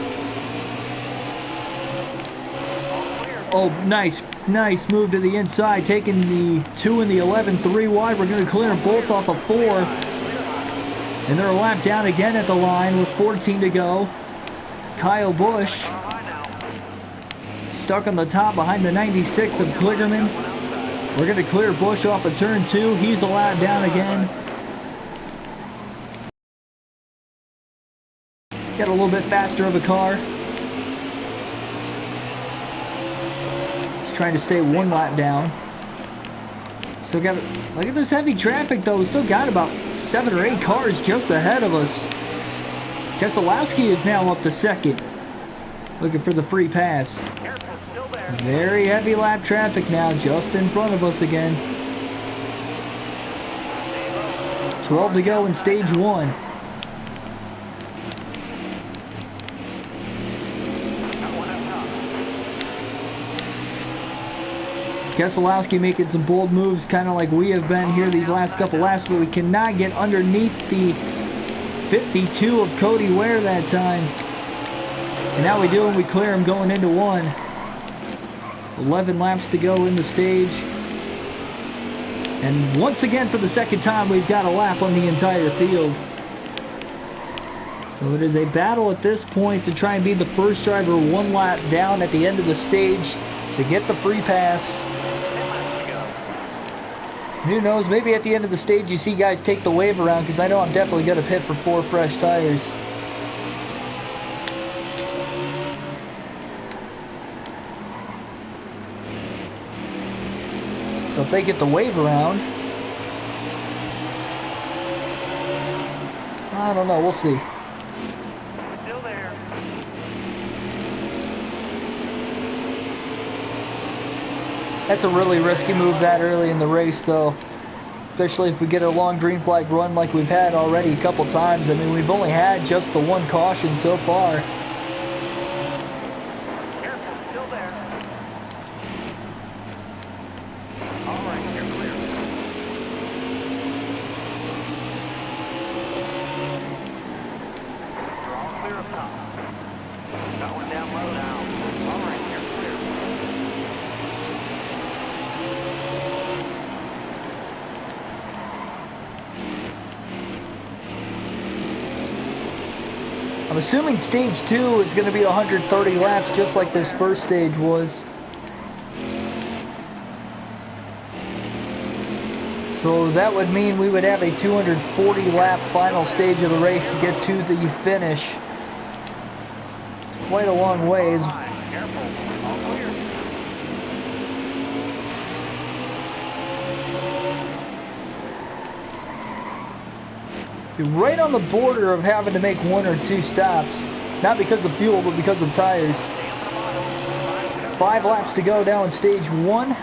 Oh, nice move to the inside, taking the 2 and the 11 3 wide. We're going to clear them both off of 4. And they're a lap down again at the line with 14 to go. Kyle Busch stuck on the top behind the 96 of Kligerman. We're going to clear Busch off of turn 2. He's a lap down again. Got a little bit faster of a car. He's trying to stay 1 lap down. Still got, look at this heavy traffic though. We still got about 7 or 8 cars just ahead of us. Keselowski is now up to second. Looking for the free pass. Very heavy lap traffic now just in front of us again. 12 to go in stage 1. Keselowski making some bold moves, kind of like we have been here these last couple laps, but we cannot get underneath the 52 of Cody Ware that time. And now we do, and we clear him going into 1. 11 laps to go in the stage. And once again, for the second time, we've got a lap on the entire field. So it is a battle at this point to try and be the first driver 1 lap down at the end of the stage to get the free pass. Who knows, maybe at the end of the stage you see guys take the wave around, because I know I'm definitely going to pit for 4 fresh tires. So if they get the wave around, I don't know, we'll see. Still there. That's a really risky move that early in the race, though. Especially if we get a long green flag run like we've had already a couple times. I mean, we've only had just the 1 caution so far. Careful, still there. All right, you're clear. You're all clear up top. Got one down low now. All right, you're clear. I'm assuming stage 2 is going to be 130 laps, just like this first stage was. So that would mean we would have a 240 lap final stage of the race to get to the finish. It's quite a long ways. Careful, all clear. You're right on the border of having to make 1 or 2 stops. Not because of fuel, but because of tires. 5 laps to go now in stage 1.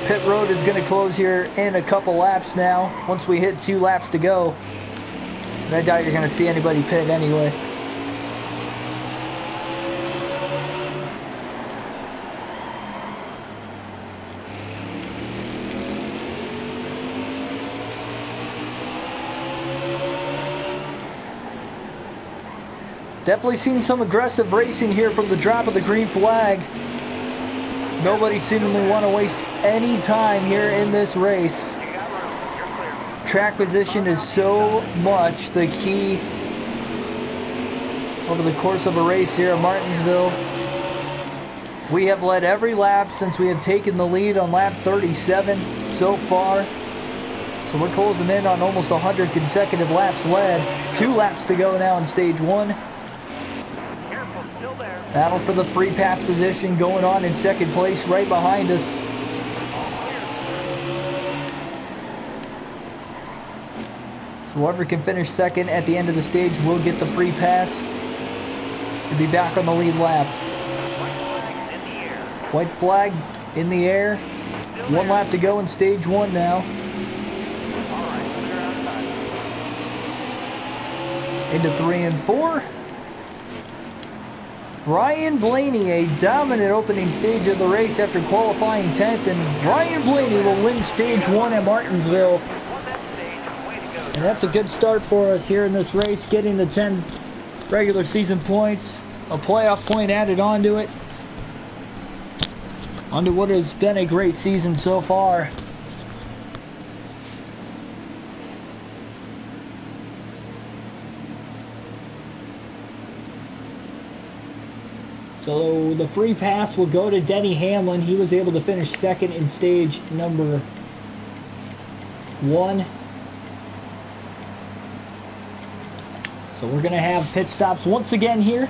Pit road is going to close here in a couple laps now. Once we hit 2 laps to go. And I doubt you're going to see anybody pit anyway. Definitely seen some aggressive racing here from the drop of the green flag. Nobody seemingly want to waste any time here in this race. Track position is so much the key over the course of a race here at Martinsville. We have led every lap since we have taken the lead on lap 37 so far. So we're closing in on almost 100 consecutive laps led. 2 laps to go now in stage 1. Battle for the free pass position going on in second place right behind us. So whoever can finish second at the end of the stage will get the free pass to be back on the lead lap. White flag in the air. 1 lap to go in stage 1 now. Into 3 and 4. Ryan Blaney, a dominant opening stage of the race after qualifying 10th, and Ryan Blaney will win stage 1 at Martinsville. And that's a good start for us here in this race, getting the 10 regular season points, a playoff point added onto it, onto what has been a great season so far. So the free pass will go to Denny Hamlin. He was able to finish second in stage number 1. So we're going to have pit stops once again here.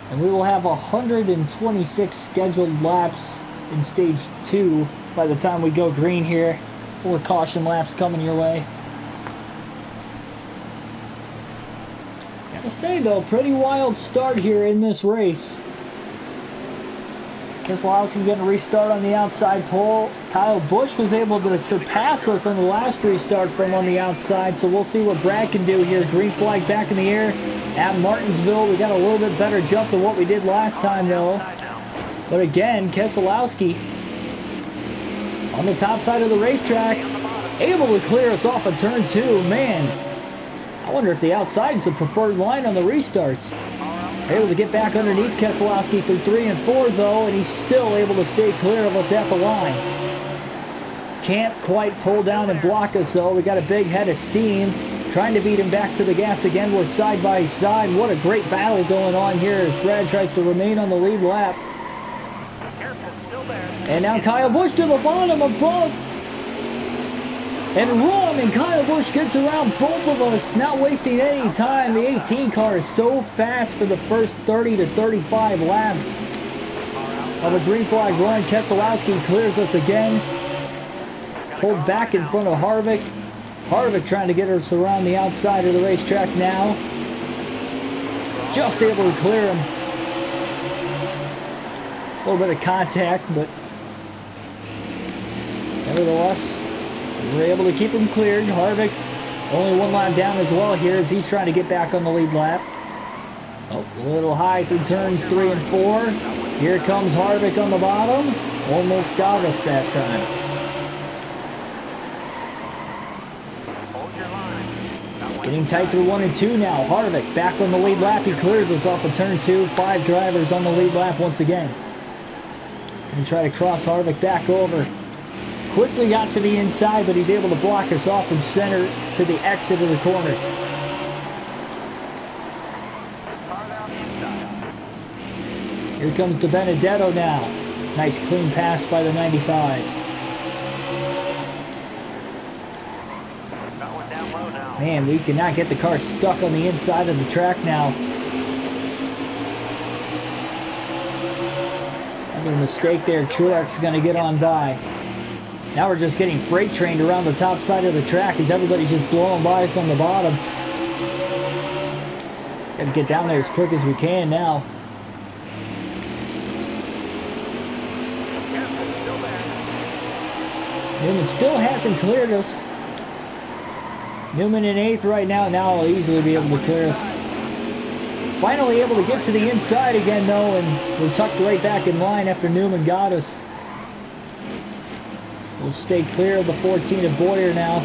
And we will have 126 scheduled laps in stage 2 by the time we go green here. 4 caution laps coming your way. Gotta say though, pretty wild start here in this race. Keselowski going to restart on the outside pole. Kyle Busch was able to surpass us on the last restart from on the outside, so we'll see what Brad can do here. Green flag back in the air at Martinsville. We got a little bit better jump than what we did last time though. But again, Keselowski on the top side of the racetrack, able to clear us off of turn 2. Man, I wonder if the outside is the preferred line on the restarts. Able to get back underneath Keselowski through 3 and 4 though, and he's still able to stay clear of us at the line. Can't quite pull down and block us though. We got a big head of steam. Trying to beat him back to the gas again. We're side by side. What a great battle going on here as Brad tries to remain on the lead lap. And now Kyle Busch to the bottom above. And run, and Kyle Busch gets around both of us, not wasting any time. The 18 car is so fast for the first 30 to 35 laps of a green flag run. Keselowski clears us again. Pulled back in front of Harvick. Harvick trying to get us around the outside of the racetrack now. Just able to clear him. A little bit of contact, but nevertheless, we're able to keep him cleared. Harvick only 1 lap down as well here as he's trying to get back on the lead lap. Oh, a little high through turns 3 and 4. Here comes Harvick on the bottom. Almost got us that time. Getting tight through 1 and 2 now. Harvick back on the lead lap. He clears us off of turn 2. 5 drivers on the lead lap once again. Gonna try to cross Harvick back over. Quickly got to the inside, but he's able to block us off from center to the exit of the corner. Here comes DiBenedetto now. Nice clean pass by the 95. Man, we cannot get the car stuck on the inside of the track now. Another mistake there. Truex is going to get on by. Now we're just getting freight trained around the top side of the track as everybody's just blowing by us on the bottom. Got to get down there as quick as we can now. Newman still hasn't cleared us. Newman in 8th right now. Now he'll easily be able to clear us. Finally able to get to the inside again though, and we're tucked right back in line after Newman got us. We'll stay clear of the 14 of Boyer now.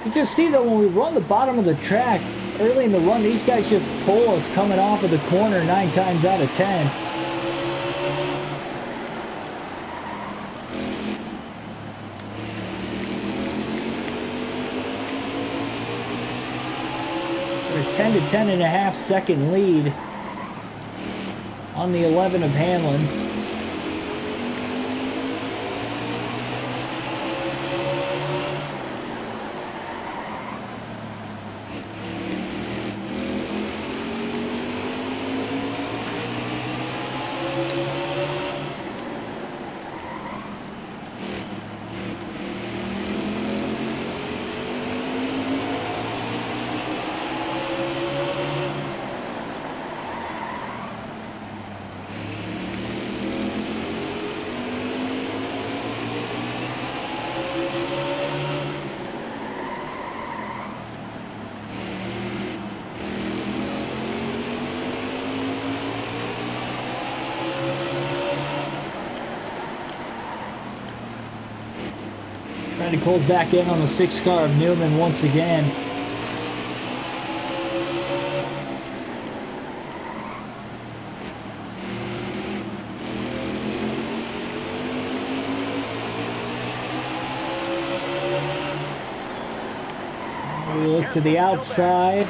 You just see that when we run the bottom of the track early in the run, these guys just pull us coming off of the corner 9 times out of 10. We're a 10 to 10.5 second lead on the 11 of Hamlin. Trying to close back in on the 6 car of Newman once again. We look to the outside.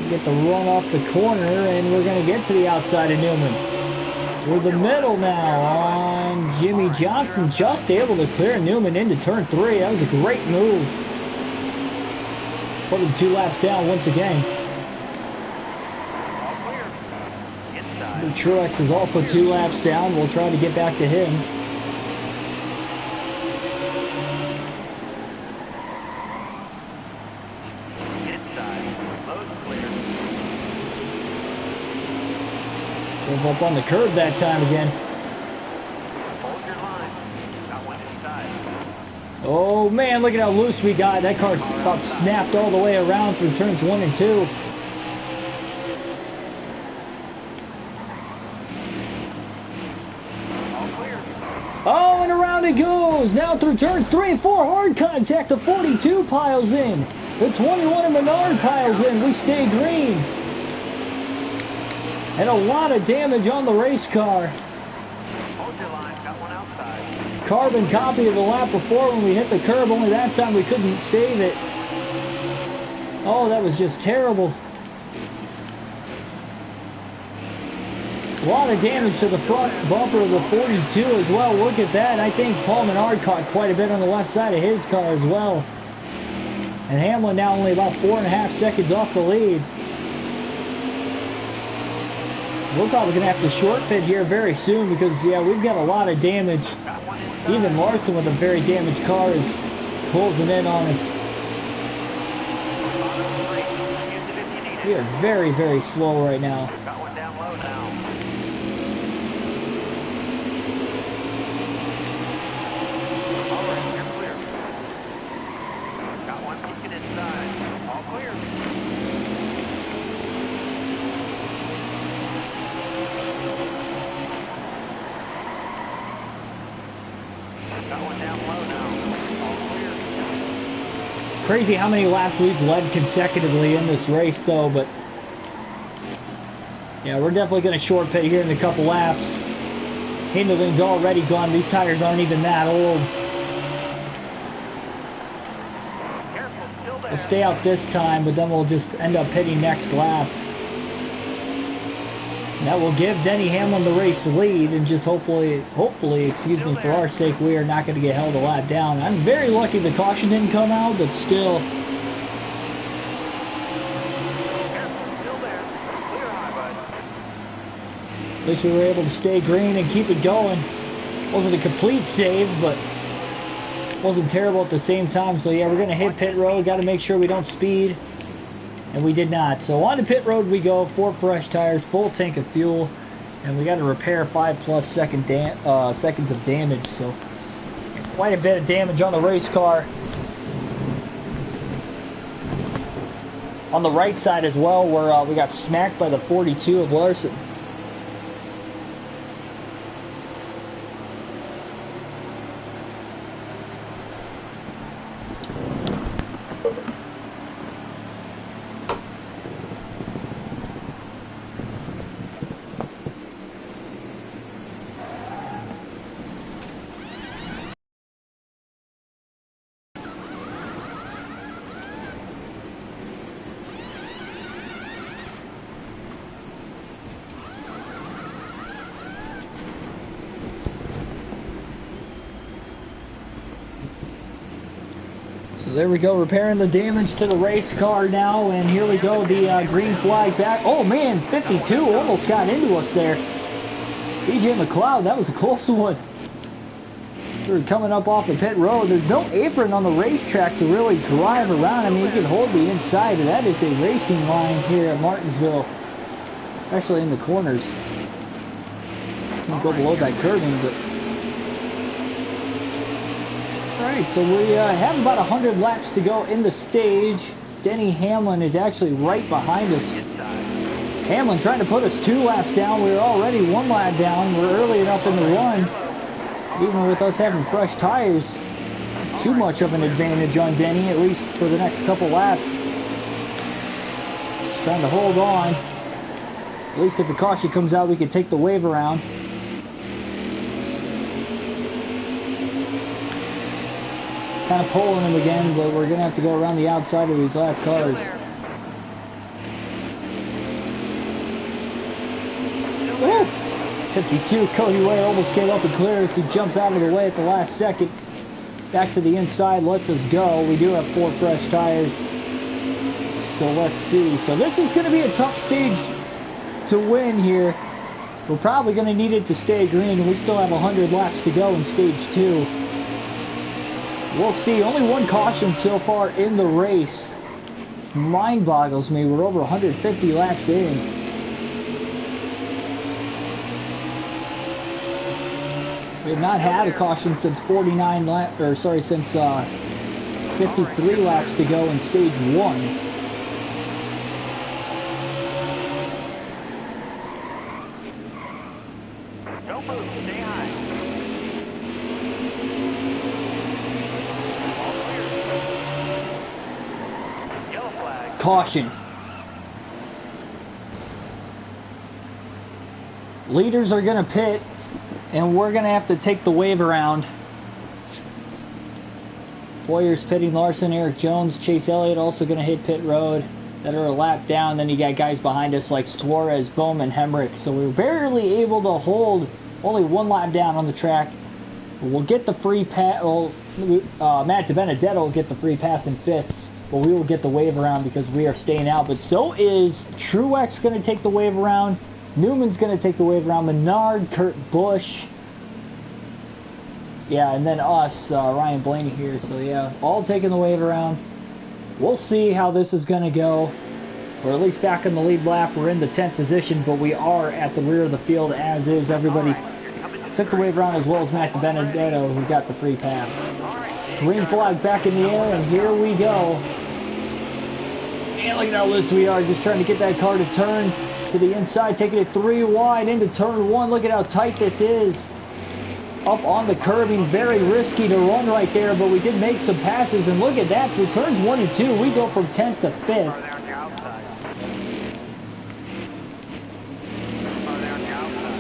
Get the run off the corner, and we're going to get to the outside of Newman. Through the middle now on Jimmy Johnson, just able to clear Newman into turn 3. That was a great move. Put him 2 laps down once again. The Truex is also 2 laps down. We'll try to get back to him. Up on the curb that time again. Hold your line. Got one inside. Oh man, look at how loose we got. That car's about snapped all the way around through turns 1 and 2. All clear. Oh, and around it goes. Now through turns 3 and 4, hard contact. The 42 piles in. The 21 of Menard piles in. We stay green. And a lot of damage on the race car. Hold your line. Got one outside. Carbon copy of the lap before when we hit the curb. Only that time we couldn't save it. Oh, that was just terrible. A lot of damage to the front bumper of the 42 as well. Look at that. I think Paul Menard caught quite a bit on the left side of his car as well. And Hamlin now only about 4.5 seconds off the lead. We're probably going to have to short pit here very soon because, yeah, we've got a lot of damage. Even Larson with a very damaged car is closing in on us. We are very, very slow right now. Got one down low now. All right, you're clear. Got one kicking inside. All clear. Got one down low now. All clear. It's crazy how many laps we've led consecutively in this race, though, but yeah, we're definitely going to short pit here in a couple laps. Hindling's already gone. These tires aren't even that old. Careful, still there. We'll stay out this time, but then we'll just end up hitting next lap. And that will give Denny Hamlin the race lead, and just hopefully, excuse me, for our sake, we are not going to get held a lap down. I'm very lucky the caution didn't come out, but still. Careful, still there. Clear high, bud. At least we were able to stay green and keep it going. Wasn't a complete save, but wasn't terrible at the same time. So yeah, we're going to hit pit road. Got to make sure we don't speed. And we did not. So on to pit road we go. 4 fresh tires, full tank of fuel. And we got to repair 5+ seconds of damage. So quite a bit of damage on the race car. On the right side as well, where we got smacked by the 42 of Larson. There we go, repairing the damage to the race car now, and here we go, the green flag back. Oh man, 52 almost got into us there. BJ McLeod, that was a close one. We were coming up off the pit road. There's no apron on the racetrack to really drive around. I mean, you can hold the inside, but that is a racing line here at Martinsville, especially in the corners. Can't go below that curving, but... Alright, so we have about 100 laps to go in the stage. Denny Hamlin is actually right behind us. Hamlin trying to put us 2 laps down. We're already 1 lap down. We're early enough in the run. Even with us having fresh tires, too much of an advantage on Denny, at least for the next couple laps. Just trying to hold on. At least if a caution comes out, we can take the wave around. Kind of pulling him again, but we're going to have to go around the outside of these lap cars. Woo! 52, Cody Ware almost came up and cleared us. He jumps out of the way at the last second. Back to the inside, lets us go. We do have 4 fresh tires. So let's see. So this is going to be a tough stage to win here. We're probably going to need it to stay green, and we still have 100 laps to go in stage 2. We'll see. Only 1 caution so far in the race. It mind boggles me. We're over 150 laps in. We have not had a caution since 49 laps, or sorry, since 53 laps to go in stage 1. Don't move, stay high. Yellow flag. Caution. Leaders are going to pit, and we're going to have to take the wave around. Boyer's pitting Larson, Eric Jones, Chase Elliott also going to hit pit road that are a lap down. Then you got guys behind us like Suarez, Bowman, Hemrick. So we were barely able to hold only 1 lap down on the track. We'll get the free pass. Well, Matt DiBenedetto will get the free pass in 5th, but we will get the wave around because we are staying out. But so is Truex going to take the wave around. Newman's going to take the wave around. Menard, Kurt Busch. Yeah, and then us, Ryan Blaney here. So yeah, all taking the wave around. We'll see how this is going to go. We're at least back in the lead lap. We're in the 10th position, but we are at the rear of the field as is. Everybody took the wave around as well as Matt DiBenedetto, who got the free pass. Green flag back in the air, and here we go. And look at how loose we are, just trying to get that car to turn to the inside, taking it 3 wide into turn 1. Look at how tight this is. Up on the curbing, very risky to run right there, but we did make some passes, and look at that, for turns 1 and 2, we go from 10th to 5th.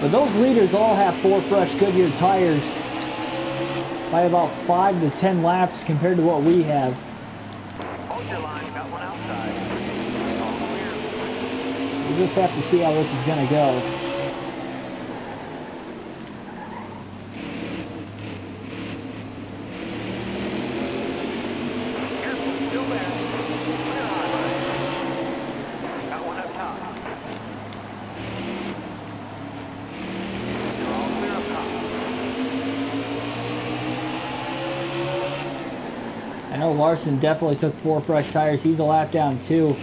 But those leaders all have 4 fresh Goodyear tires by about 5 to 10 laps compared to what we have. Hold your line, got one outside. All clear. We just have to see how this is going to go. Still there. Clear on, buddy. Got one up top. You're all clear up top. I know Larson definitely took 4 fresh tires. He's a lap down too.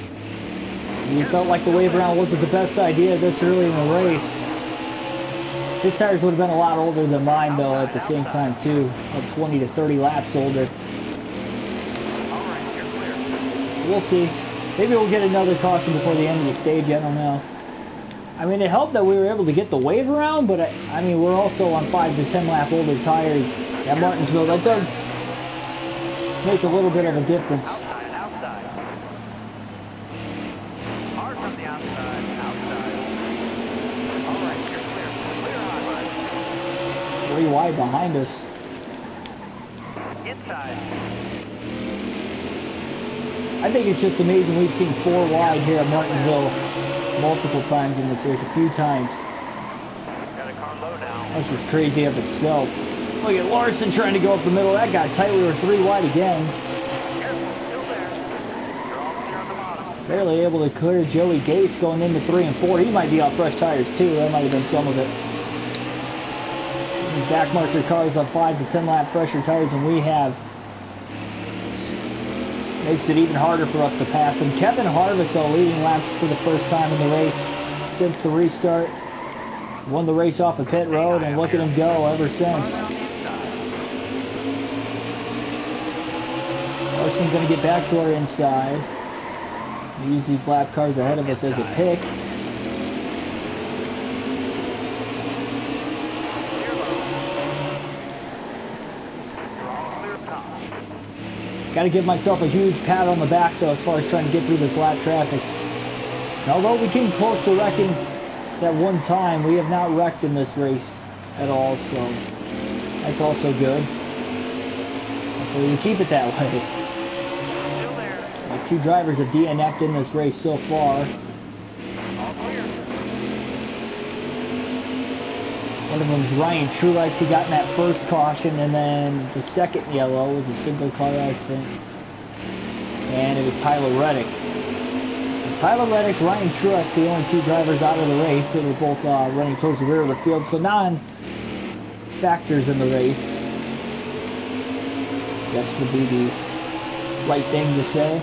We felt like the wave around wasn't the best idea this early in the race. His tires would have been a lot older than mine though at the same time too. About 20 to 30 laps older. Alright, you're clear. We'll see. Maybe we'll get another caution before the end of the stage, I don't know. I mean, it helped that we were able to get the wave around, but I mean, we're also on 5 to 10 lap older tires at Martinsville. That does make a little bit of a difference. Outside, outside. Hard from the outside, outside. Alright, you're clear. Clear on, buddy. 3 wide behind us. Inside. I think it's just amazing we've seen 4 wide here at Martinsville multiple times in this race, a few times. Got a car low now. That's just crazy of itself. Look at Larson trying to go up the middle. That got tight. We were 3 wide again. Careful. Barely able to clear Joey Gase going into 3 and 4. He might be on fresh tires too. That might have been some of it. These backmarker cars on 5 to 10 lap fresher tires than we have. Makes it even harder for us to pass him. Kevin Harvick, though, leading laps for the first time in the race since the restart. Won the race off of pit road, and look at him go ever since. Larson's going to get back to our inside. Use these lap cars ahead of us as a pick. Got to give myself a huge pat on the back, though, as far as trying to get through this lap traffic. And although we came close to wrecking that one time, we have not wrecked in this race at all, so that's also good. Hopefully we keep it that way. My 2 drivers have DNF'd in this race so far. One of them is Ryan Truex. He got in that first caution, and then the second yellow was a single car accident. And it was Tyler Reddick. So Tyler Reddick, Ryan Truex, the only 2 drivers out of the race. They were both running towards the rear of the field, so non-factors in the race. Guess would be the right thing to say.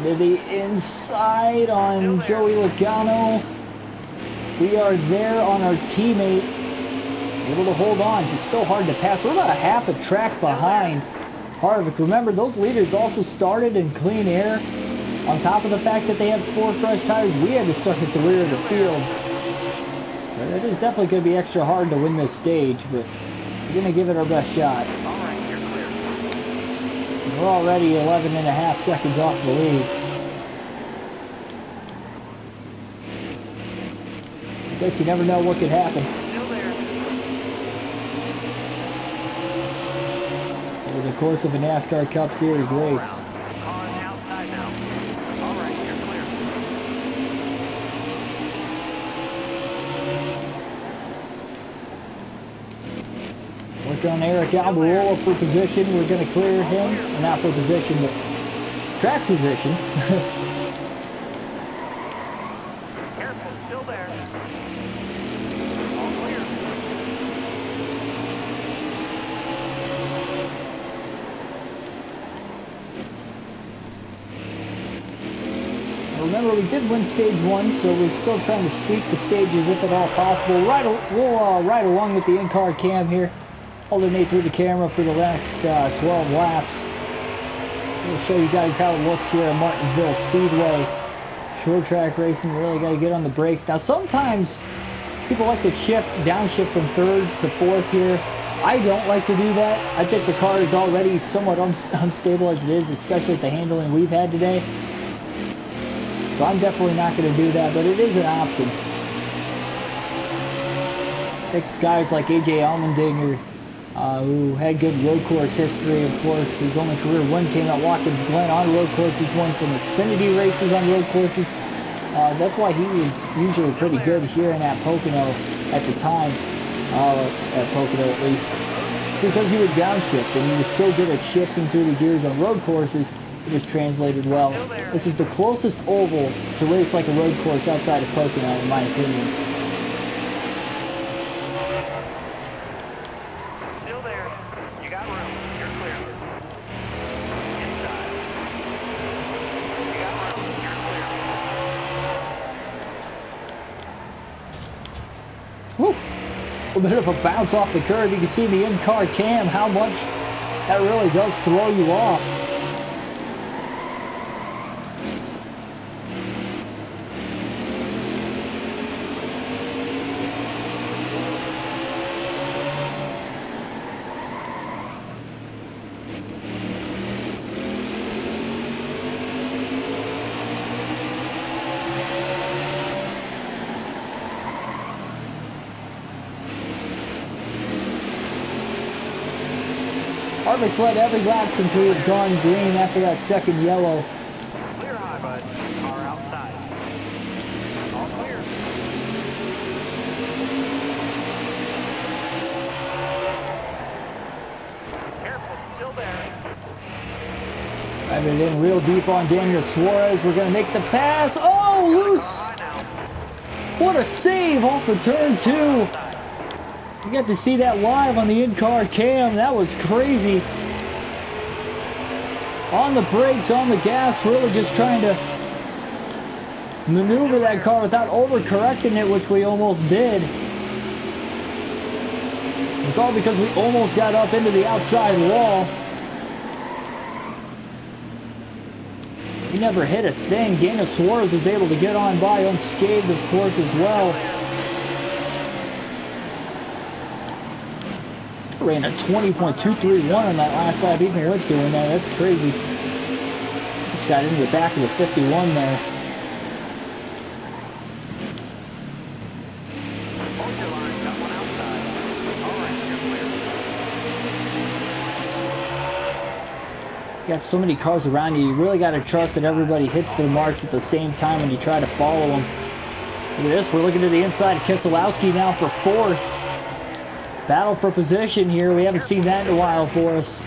To the inside on Joey Logano. We are there on our teammate, able to hold on. Just so hard to pass. We're about a half a track behind Harvick. Remember, those leaders also started in clean air. On top of the fact that they had 4 fresh tires, we had to start at the rear of the field. So it is definitely going to be extra hard to win this stage, but we're going to give it our best shot. We're already 11.5 seconds off the lead. I guess you never know what could happen. Over the course of a NASCAR Cup Series race. Work on Eric Almirola for position. We're going to clear him. Well, not for position, but track position. Careful, still there. All clear. Remember, we did win stage 1, so we're still trying to sweep the stages if at all possible. We'll ride along with the in-car cam here. Alternate through the camera for the next 12 laps. We'll show you guys how it looks here at Martinsville Speedway. Short track racing, really got to get on the brakes. Now sometimes people like to downshift from 3rd to 4th here. I don't like to do that. I think the car is already somewhat unstable as it is, especially with the handling we've had today. So I'm definitely not going to do that, but it is an option. I think guys like AJ Allmendinger, who had good road course history, of course. His only career win came at Watkins Glen on road courses, won some Xfinity races on road courses. That's why he was usually pretty good here and at Pocono at the time, at Pocono at least. It's because he would downshift, and he was so good at shifting through the gears on road courses, it was translated well. This is the closest oval to race like a road course outside of Pocono, in my opinion. Woo. A bit of a bounce off the curb. You can see in the in-car cam how much that really does throw you off. Harvick's led every lap since we have gone green after that second yellow. Clear high, bud. Car outside. All clear. Careful, still there. Driving it in real deep on Daniel Suarez. We're going to make the pass. Oh, loose! What a save off the turn 2. You got to see that live on the in-car cam. That was crazy. On the brakes, on the gas, really just trying to maneuver that car without overcorrecting it, which we almost did. It's all because we almost got up into the outside wall. We never hit a thing. Daniel Suarez was able to get on by unscathed, of course, as well. Still ran a 20.231 on that last lap, even with doing that. That's crazy. Just got into the back of the 51 there. Got so many cars around you, you really got to trust that everybody hits their marks at the same time when you try to follow them. Look at this, we're looking to the inside of Keselowski now for 4th. Battle for position here, we haven't seen that in a while for us.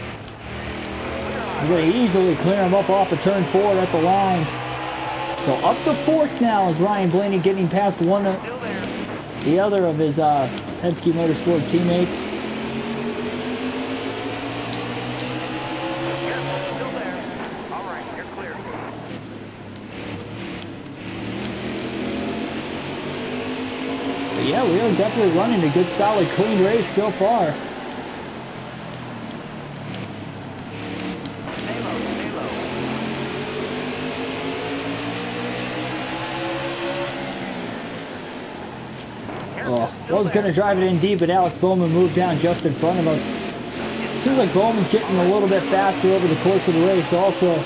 We're going to easily clear him up off of turn 4 at the line. So up to 4th now is Ryan Blaney, getting past the other of his Penske Motorsport teammates. Yeah, we are definitely running a good, solid, clean race so far. Oh, I was going to drive it in deep, but Alex Bowman moved down just in front of us. Seems like Bowman's getting a little bit faster over the course of the race also.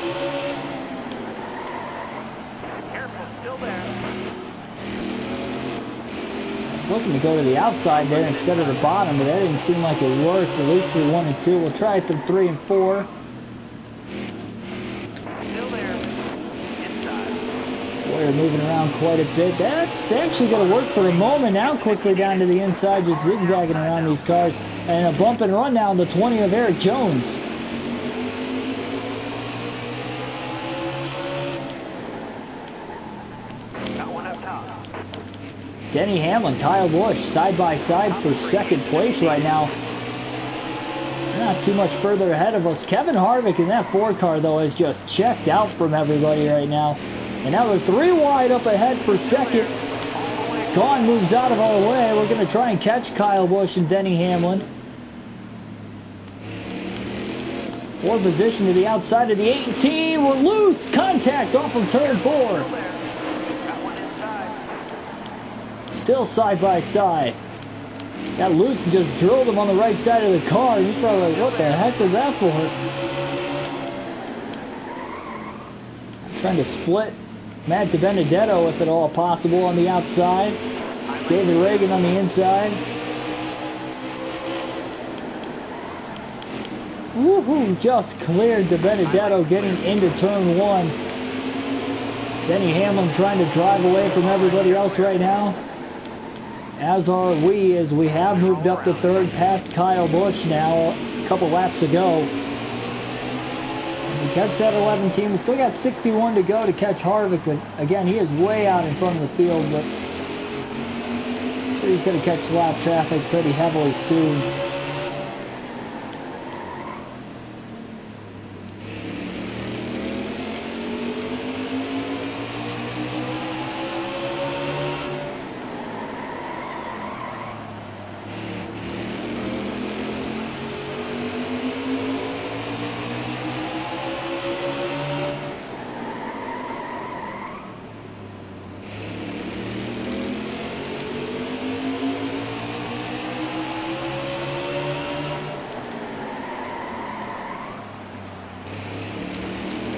Looking to go to the outside there instead of the bottom, but that didn't seem like it worked, at least through 1 and 2. We'll try it through 3 and 4. Still there. Inside. Boy, we're moving around quite a bit. That's actually going to work for the moment. Now quickly down to the inside, just zigzagging around these cars. And a bump and run now on the 20 of Eric Jones. Denny Hamlin, Kyle Busch, side by side for 2nd place right now. Not too much further ahead of us. Kevin Harvick in that 4 car, though, has just checked out from everybody right now. And now they're 3 wide up ahead for 2nd. Gone moves out of our way. We're going to try and catch Kyle Busch and Denny Hamlin. 4 position to the outside of the 18. We're loose. Contact off of turn 4. Still side by side. Got loose and just drilled him on the right side of the car. He's probably like, what the heck was that for? I'm trying to split Matt DiBenedetto, if at all possible, on the outside. David Reagan on the inside. Woohoo! Just cleared DiBenedetto, getting into turn 1. Denny Hamlin trying to drive away from everybody else right now. As are we, as we have moved up to 3rd past Kyle Busch now a couple laps ago. We catch that 11 team. We still got 61 to go to catch Harvick, but again, he is way out in front of the field, but I'm sure he's going to catch lap traffic pretty heavily soon.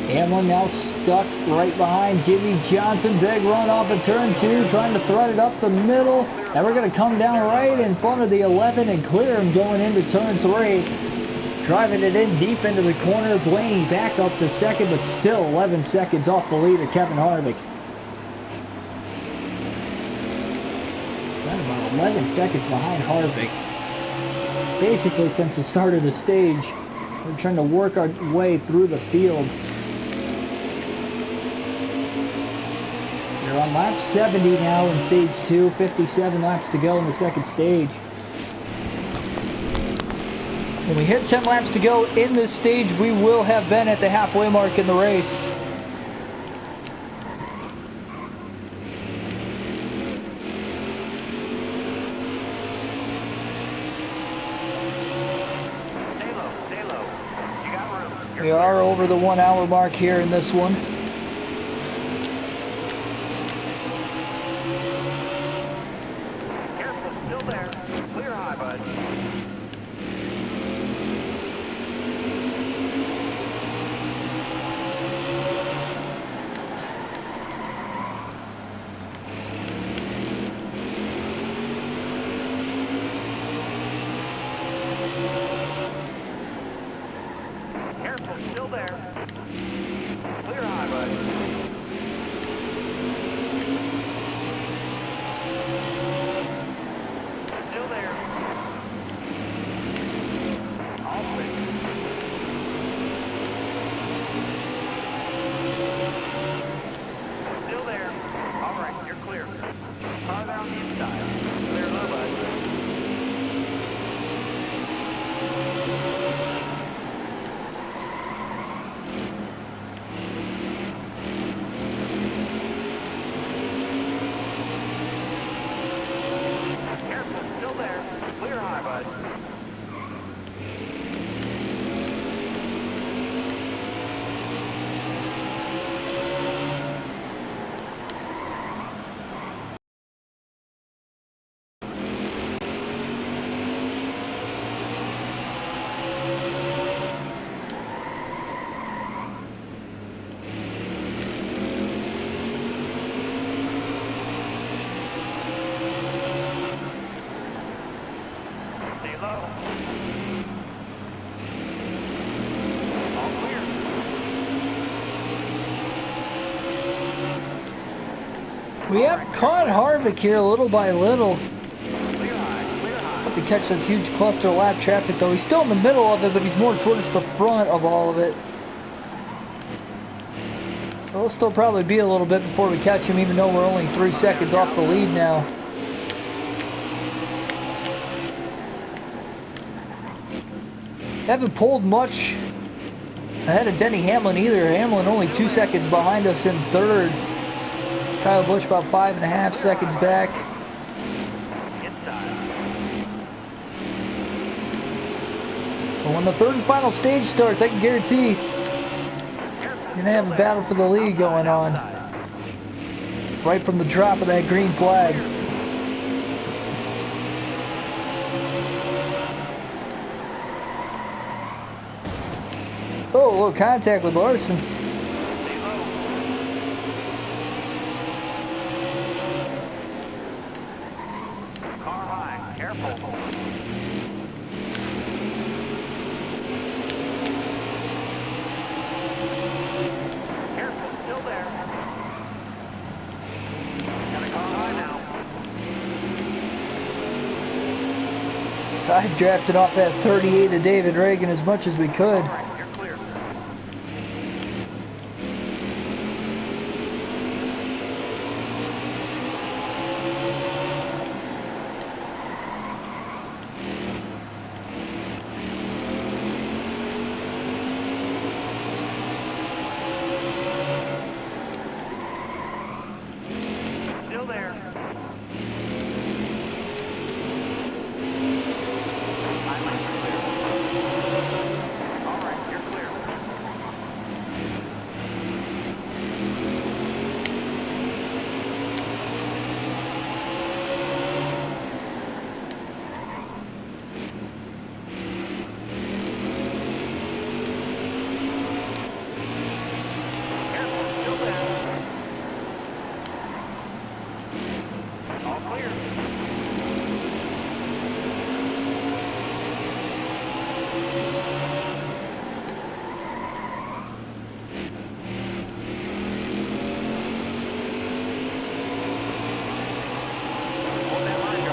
Hamlin now stuck right behind Jimmy Johnson. Big run off of turn 2, trying to thread it up the middle. And we're going to come down right in front of the 11 and clear him going into turn 3. Driving it in deep into the corner. Blaney back up to second, but still 11 seconds off the lead of Kevin Harvick. Got about 11 seconds behind Harvick. Basically, since the start of the stage, we're trying to work our way through the field. We're on lap 70 now in stage 2, 57 laps to go in the second stage. When we hit 10 laps to go in this stage, we will have been at the halfway mark in the race. Stay low. You got room. We are over the 1 hour mark here in this one. Careful, still there. Clear high, bud. Careful, still there. Clear high, bud. Still there. All quick. Still there. All right, you're clear. Car down the inside. Clear low, bud. Careful, still there. Clear high, bud. Stay low. All clear. We have caught Harvick here little by little. Clear high. To catch this huge cluster of lap traffic though. He's still in the middle of it, but he's more towards the front of all of it. So it'll still probably be a little bit before we catch him, even though we're only 3 seconds off the lead now. Haven't pulled much ahead of Denny Hamlin either. Hamlin only 2 seconds behind us in third. Kyle Busch about 5.5 seconds back. Inside. But when the third and final stage starts, I can guarantee you're gonna have a battle for the lead going on. Right from the drop of that green flag. Oh, a little contact with Larson. Stay low. Car high. Careful. Careful, still there. Got a car high now. Side drafted off that 38 of David Reagan as much as we could. All right, you're clear. Still there. All right.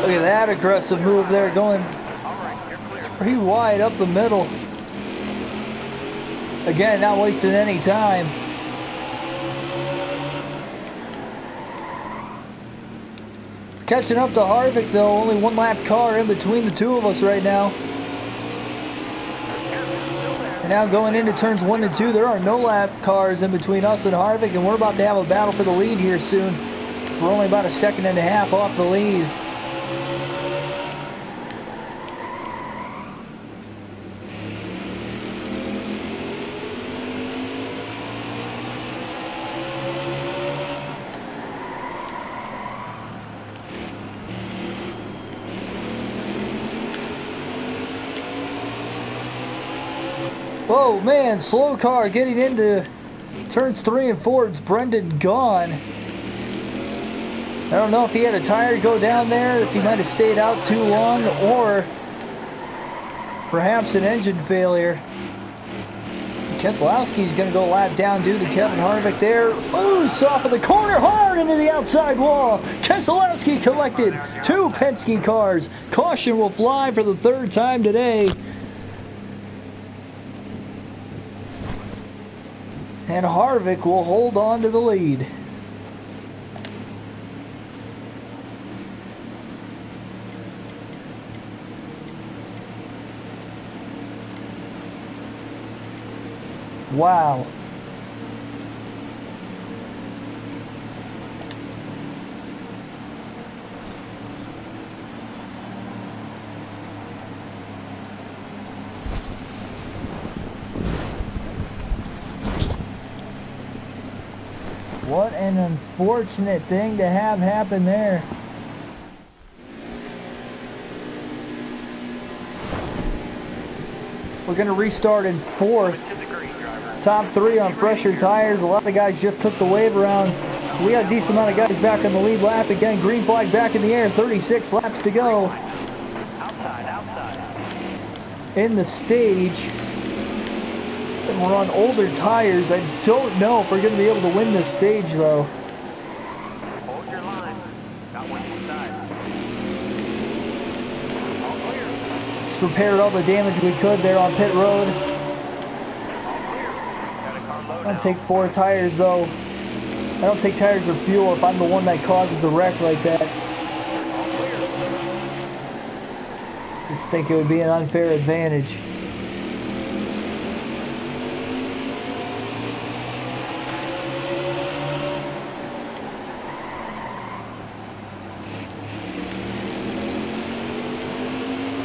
Look at that aggressive move there, going All right, you're clear. pretty wide up the middle. Again, not wasting any time. Catching up to Harvick though, only one lap car in between the two of us right now. And now going into turns 1 and 2, there are no lap cars in between us and Harvick, and we're about to have a battle for the lead here soon. We're only about a second and a half off the lead. Whoa, man, slow car getting into turns 3 and 4. It's Brendan gone. I don't know if he had a tire go down there, if he might have stayed out too long, or perhaps an engine failure. Keselowski's going to go lap down due to Kevin Harvick there. Loose off of the corner, hard into the outside wall. Keselowski collected 2 Penske cars. Caution will fly for the 3rd time today. And Harvick will hold on to the lead. Wow. What an unfortunate thing to have happen there. We're going to restart in 4th. Top 3 on fresher tires. A lot of guys just took the wave around. We got a decent amount of guys back on the lead lap. Again, green flag back in the air. 36 laps to go. Outside. In the stage. And we're on older tires. I don't know if we're going to be able to win this stage, though. Hold your line. Got one inside. All clear. Just repaired all the damage we could there on pit road. All clear. Got a car low I'm now. going to take 4 tires, though. I don't take tires or fuel if I'm the one that causes a wreck like that. All clear. Just think it would be an unfair advantage.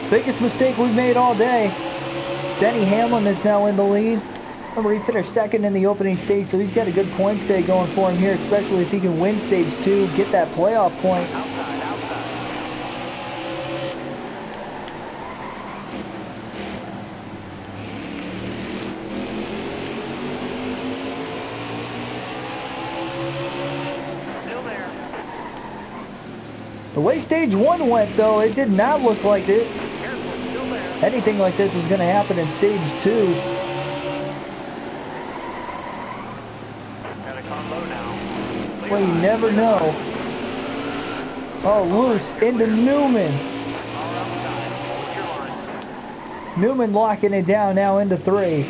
Biggest mistake we've made all day. Denny Hamlin is now in the lead. Remember, he finished 2nd in the opening stage, so he's got a good points day going for him here, especially if he can win stage 2, get that playoff point. Outside. Still there. The way stage 1 went, though, it did not look like it. Careful, still there. Anything like this is going to happen in stage 2. Got a car low now. Clear Well, you line. never know. Oh, loose into Newman. All outside. Hold your line. Newman locking it down now into 3.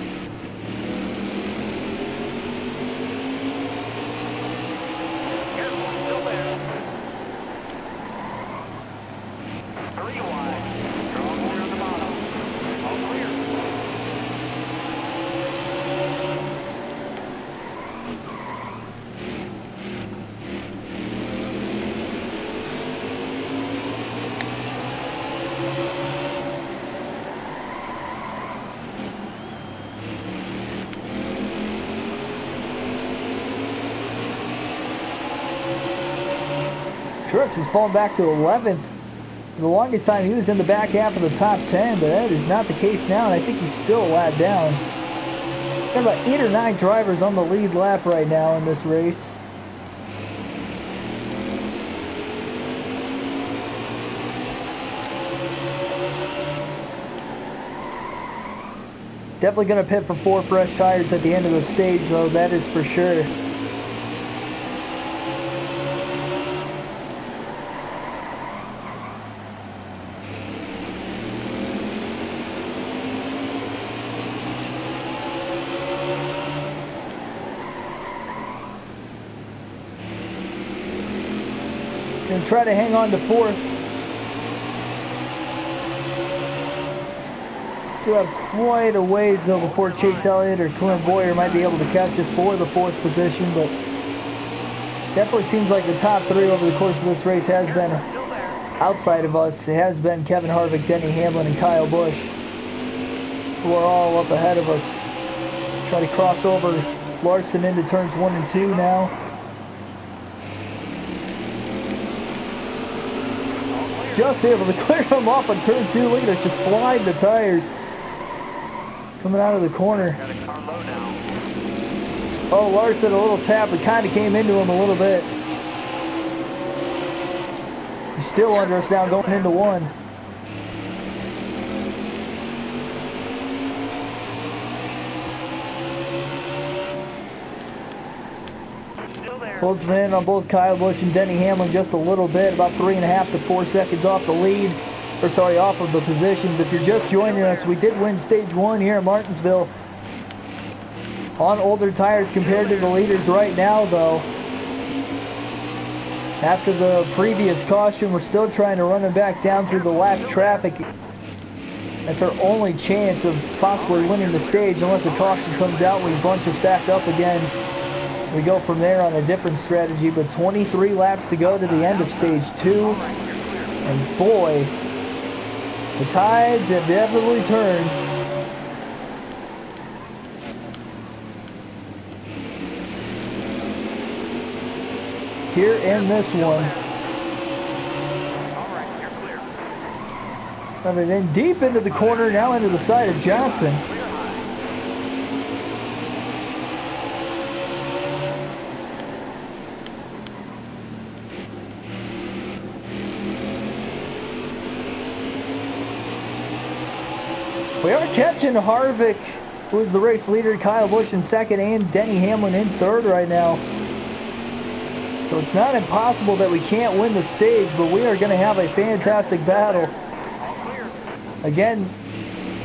Careful, still there. 3 wide. Strong clear on the bottom. All clear. Truex has fallen back to 11th. For the longest time, he was in the back half of the top 10, but that is not the case now, and I think he's still a lap down. Got about 8 or 9 drivers on the lead lap right now in this race. Definitely going to pit for 4 fresh tires at the end of the stage, though, that is for sure. Gonna try to hang on to fourth. Do have quite a ways though before Chase Elliott or Clint Boyer might be able to catch us for the fourth position, but definitely seems like the top three over the course of this race has been outside of us. It has been Kevin Harvick, Denny Hamlin, and Kyle Busch, who are all up ahead of us. Try to cross over Larson into turns 1 and 2 now. Just able to clear him off on turn 2. Look at us just slide the tires. Coming out of the corner. Oh, Larson, a little tap. It kind of came into him a little bit. He's still under us now going into 1. Closing in on both Kyle Busch and Denny Hamlin just a little bit, about 3.5 to 4 seconds off the lead, or sorry, off of the positions. If you're just joining us, we did win stage 1 here at Martinsville on older tires compared to the leaders right now, though. After the previous caution, we're still trying to run them back down through the lap traffic. That's our only chance of possibly winning the stage, unless a caution comes out and we bunch us back up again. We go from there on a different strategy, but 23 laps to go to the end of stage 2. And boy, the tides have definitely turned. Here in this one. Coming in deep into the corner, now into the side of Johnson. We are catching Harvick, who is the race leader, Kyle Busch in second, and Denny Hamlin in third right now. So it's not impossible that we can't win the stage, but we are going to have a fantastic battle. Again,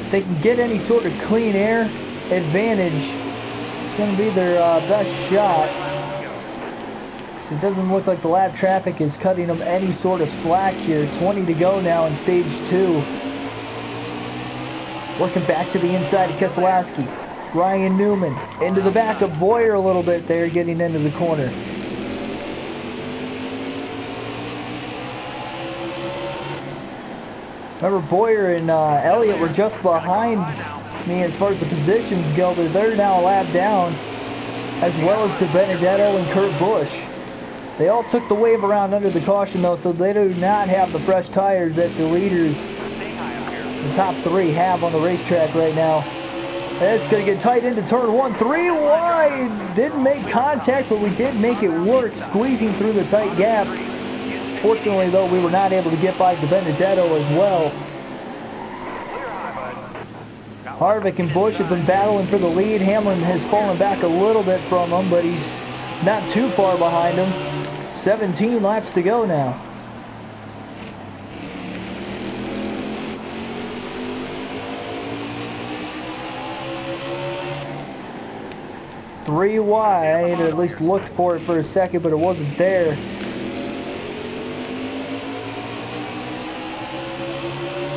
if they can get any sort of clean air advantage, it's going to be their best shot. So it doesn't look like the lap traffic is cutting them any sort of slack here. 20 to go now in stage 2. Working back to the inside of Keselowski. Ryan Newman into the back of Boyer a little bit there, getting into the corner. Remember, Boyer and Elliott were just behind me as far as the positions go, but they're now a lap down, as well as to Benedetto and Kurt Busch. They all took the wave around under the caution, though, so they do not have the fresh tires that the leaders, the top 3, have on the racetrack right now. And it's going to get tight into turn 1. 3 wide. Didn't make contact, but we did make it work, squeezing through the tight gap. Fortunately, though, we were not able to get by Benedetto as well. Harvick and Busch have been battling for the lead. Hamlin has fallen back a little bit from him, but he's not too far behind him. 17 laps to go now. Three wide, or at least looked for it for a second, but it wasn't there.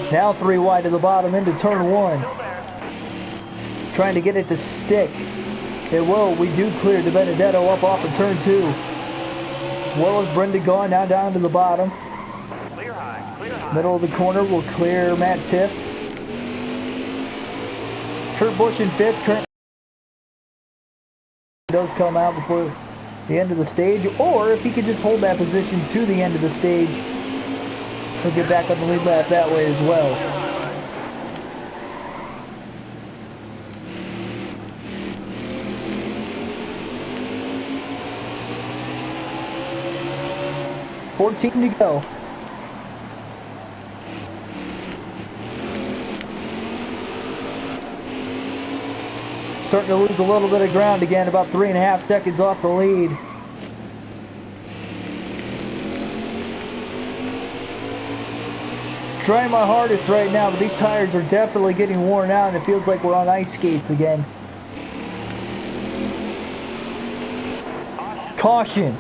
Now 3 wide to the bottom into turn 1. Trying to get it to stick. It will. We do clear De Benedetto up off of turn 2. As well as Brenda Gaughan now down to the bottom. Clear high, clear high. Middle of the corner will clear Matt Tifft. Kurt Busch in 5th. Current does come out before the end of the stage, or if he could just hold that position to the end of the stage, he'll get back on the lead lap that way as well. $14 to go. Starting to lose a little bit of ground again, about 3.5 seconds off the lead. Trying my hardest right now, but these tires are definitely getting worn out, and it feels like we're on ice skates again. Caution.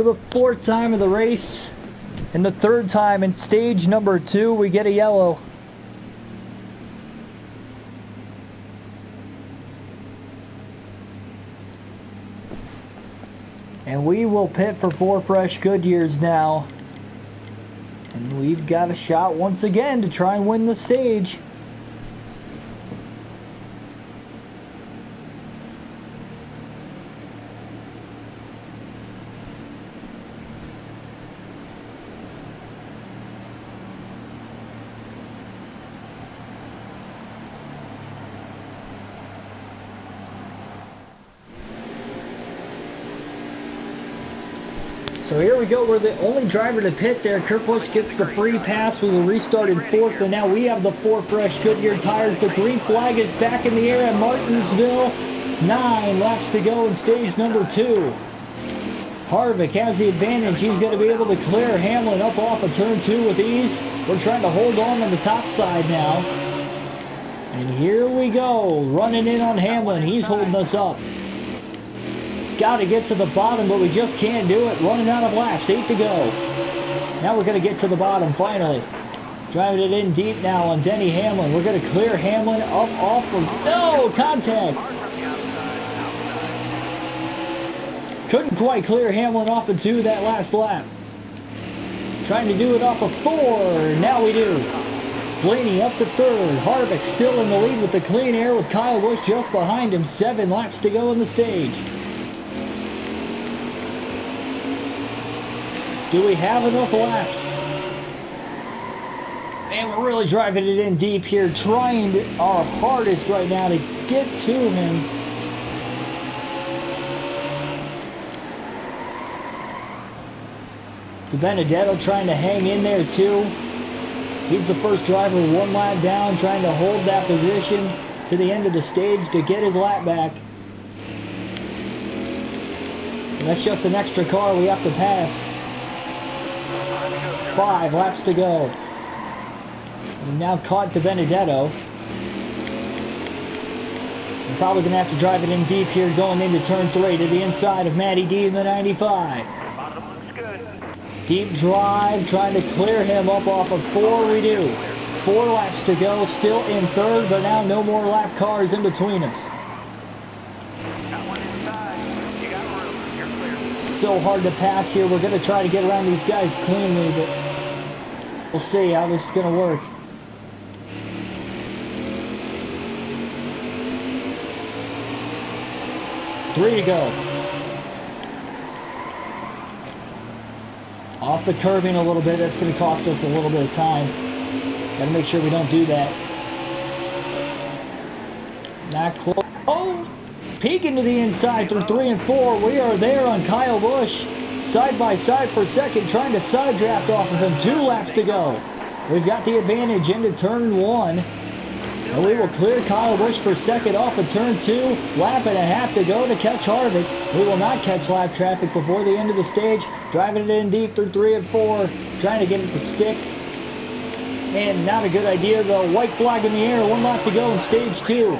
For the 4th time of the race, and the 3rd time in stage number 2, we get a yellow. And we will pit for 4 fresh Goodyears now. And we've got a shot once again to try and win the stage. So here we go, we're the only driver to pit there. Kurt Busch gets the free pass. We will restart in 4th, and now we have the 4 fresh Goodyear tires. The green flag is back in the air at Martinsville. 9 laps to go in stage number 2. Harvick has the advantage. He's going to be able to clear Hamlin up off of turn 2 with ease. We're trying to hold on the top side now. And here we go, running in on Hamlin. He's holding us up. Got to get to the bottom, but we just can't do it. Running out of laps, 8 to go. Now we're going to get to the bottom, finally. Driving it in deep now on Denny Hamlin. We're going to clear Hamlin up off of... No! Contact! Couldn't quite clear Hamlin off of 2 that last lap. Trying to do it off of 4. Now we do. Blaney up to 3rd. Harvick still in the lead with the clean air with Kyle Busch just behind him. 7 laps to go in the stage. Do we have enough laps? Man, we're really driving it in deep here, trying our hardest right now to get to him. Benedetto trying to hang in there too. He's the first driver 1 lap down, trying to hold that position to the end of the stage to get his lap back. And that's just an extra car we have to pass. 5 laps to go. And now caught to Benedetto. We're probably going to have to drive it in deep here going into turn 3 to the inside of Matty D in the 95. Bottom looks good. Deep drive, trying to clear him up off of 4. We do. 4 laps to go, still in 3rd, but now no more lap cars in between us. Got one inside. You got room. You're clear. So hard to pass here. We're going to try to get around these guys cleanly, but we'll see how this is going to work. Three to go. Off the curbing a little bit. That's going to cost us a little bit of time. Got to make sure we don't do that. Not close. Oh! Peeking to the inside through 3 and 4. We are there on Kyle Busch. Side by side for second, trying to side draft off of him. 2 laps to go. We've got the advantage into turn 1. And we will clear Kyle Busch for second off of turn 2. Lap and a half to go to catch Harvick. We will not catch lap traffic before the end of the stage. Driving it in deep through 3 and 4. Trying to get it to stick. And not a good idea though. White flag in the air. 1 lap to go in stage 2.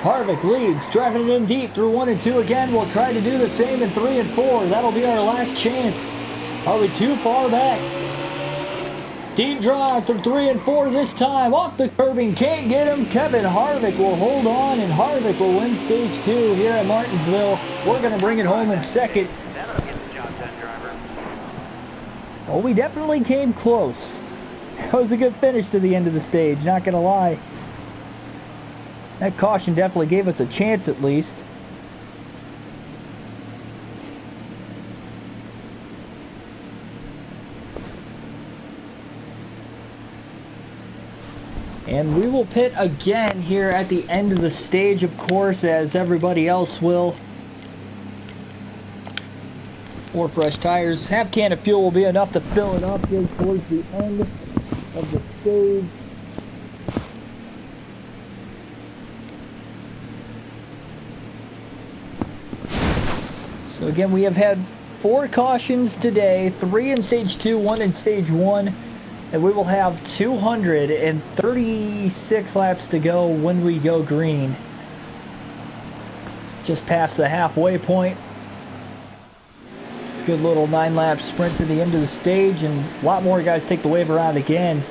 Harvick leads. Driving it in deep through 1 and 2 again. We'll try to do the same in 3 and 4. That'll be our last chance. Are we too far back? Deep drive through 3 and 4 this time. Off the curbing. Can't get him. Kevin Harvick will hold on, and Harvick will win stage 2 here at Martinsville. We're going to bring it home in second. That'll get the job done, driver. Well, we definitely came close. That was a good finish to the end of the stage, not going to lie. That caution definitely gave us a chance at least. And we will pit again here at the end of the stage, of course, as everybody else will. 4 fresh tires. Half can of fuel will be enough to fill it up here towards the end of the stage. So again, we have had 4 cautions today, 3 in stage 2, 1 in stage 1. And we will have 236 laps to go when we go green. Just past the halfway point. Good little 9-lap sprint to the end of the stage, and a lot more guys take the wave around again.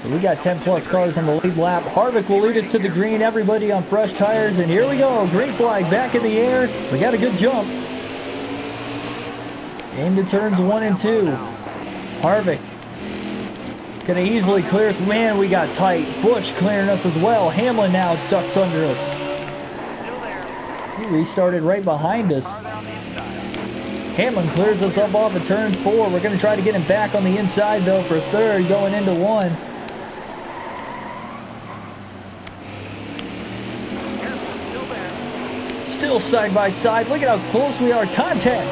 So we got 10 plus cars on the lead lap. Harvick will lead us to the green, everybody on fresh tires, and here we go. Green flag back in the air. We got a good jump. Into turns 1 and 2. Harvick gonna easily clear us. Man, we got tight. Busch clearing us as well. Hamlin now ducks under us. He restarted right behind us. Hamlin clears us up off of turn 4. We're going to try to get him back on the inside, though, for third, going into 1. Still side by side. Look at how close we are. Contact.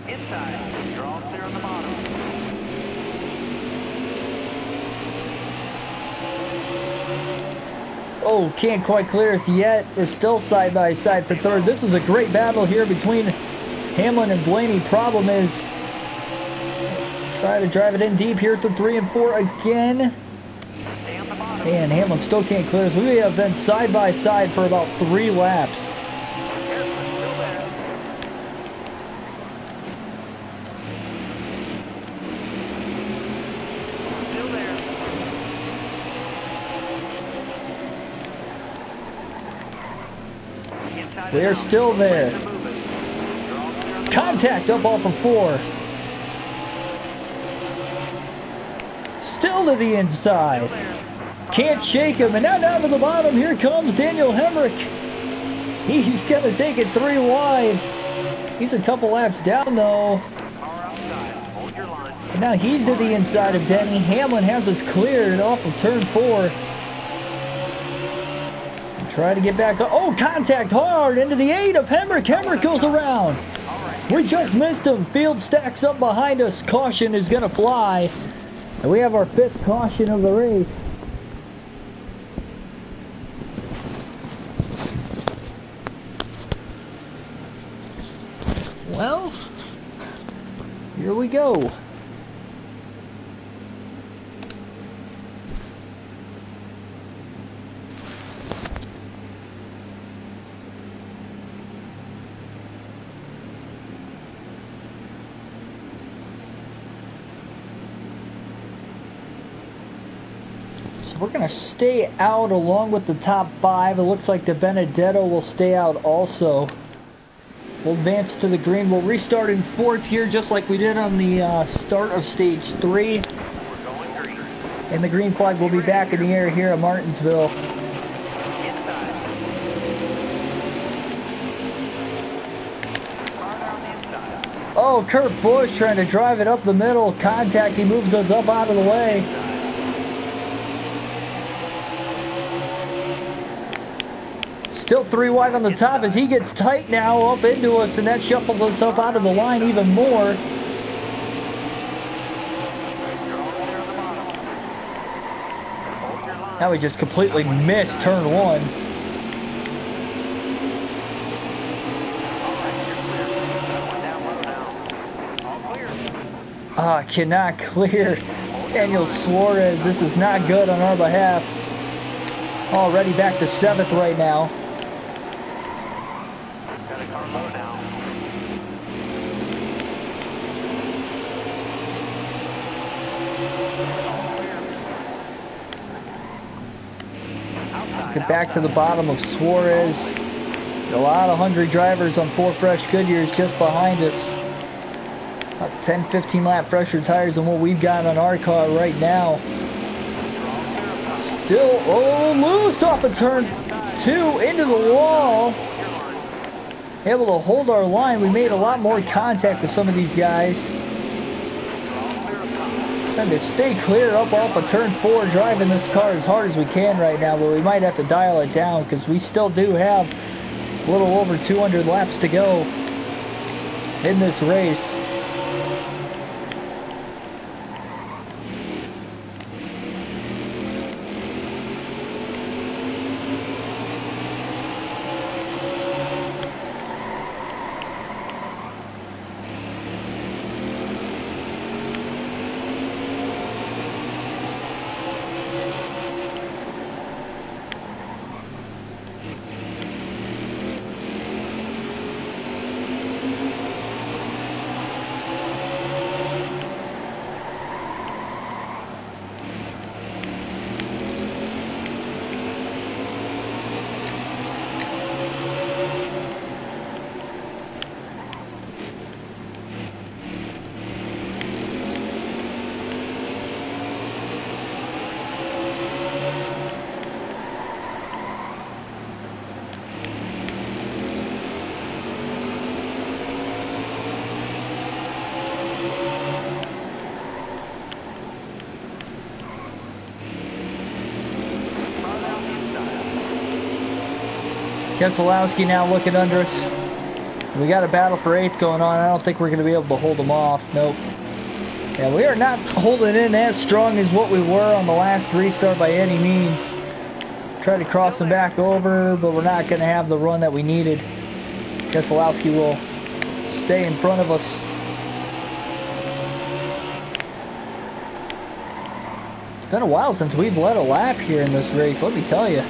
Inside. You're all clear on the bottom. Oh, can't quite clear us yet. We're still side by side for third. This is a great battle here between Hamlin and Blaney. Problem is, try to drive it in deep here through 3 and 4 again. And Hamlin still can't clear us. We have been side by side for about 3 laps. They're still there. Contact up off of 4. Still to the inside. Can't shake him. And now down to the bottom. Here comes Daniel Hemrick. He's going to take it 3 wide. He's a couple laps down, though. And now he's to the inside of Denny. Hamlin has us cleared off of turn 4. Try to get back. Oh, contact hard into the 8 of Hemrick. Hemrick goes around. We just missed him. Field stacks up behind us. Caution is going to fly. And we have our 5th caution of the race. Well, here we go. We're going to stay out along with the top 5. It looks like the Benedetto will stay out also. We'll advance to the green. We'll restart in 4th here just like we did on the start of stage 3. And the green flag will be back in the air here at Martinsville. Oh, Kurt Busch trying to drive it up the middle. Contact. He moves us up out of the way. Still 3 wide on the top as he gets tight now up into us, and that shuffles us up out of the line even more. Now we just completely missed turn 1. Cannot clear Daniel Suarez. This is not good on our behalf. Already back to 7th right now. Get back to the bottom of Suarez. A lot of hungry drivers on 4 fresh Goodyears just behind us. About 10-15 lap fresher tires than what we've got on our car right now. Still, loose off of turn 2 into the wall. Able to hold our line. We made a lot more contact with some of these guys. Trying to stay clear up off of turn 4, driving this car as hard as we can right now, but we might have to dial it down because we still do have a little over 200 laps to go in this race. Keselowski now looking under us. We got a battle for 8th going on. I don't think we're going to be able to hold them off. Nope. Yeah, we are not holding in as strong as what we were on the last restart by any means. Try to cross them back over, but we're not going to have the run that we needed. Keselowski will stay in front of us. It's been a while since we've led a lap here in this race, let me tell you.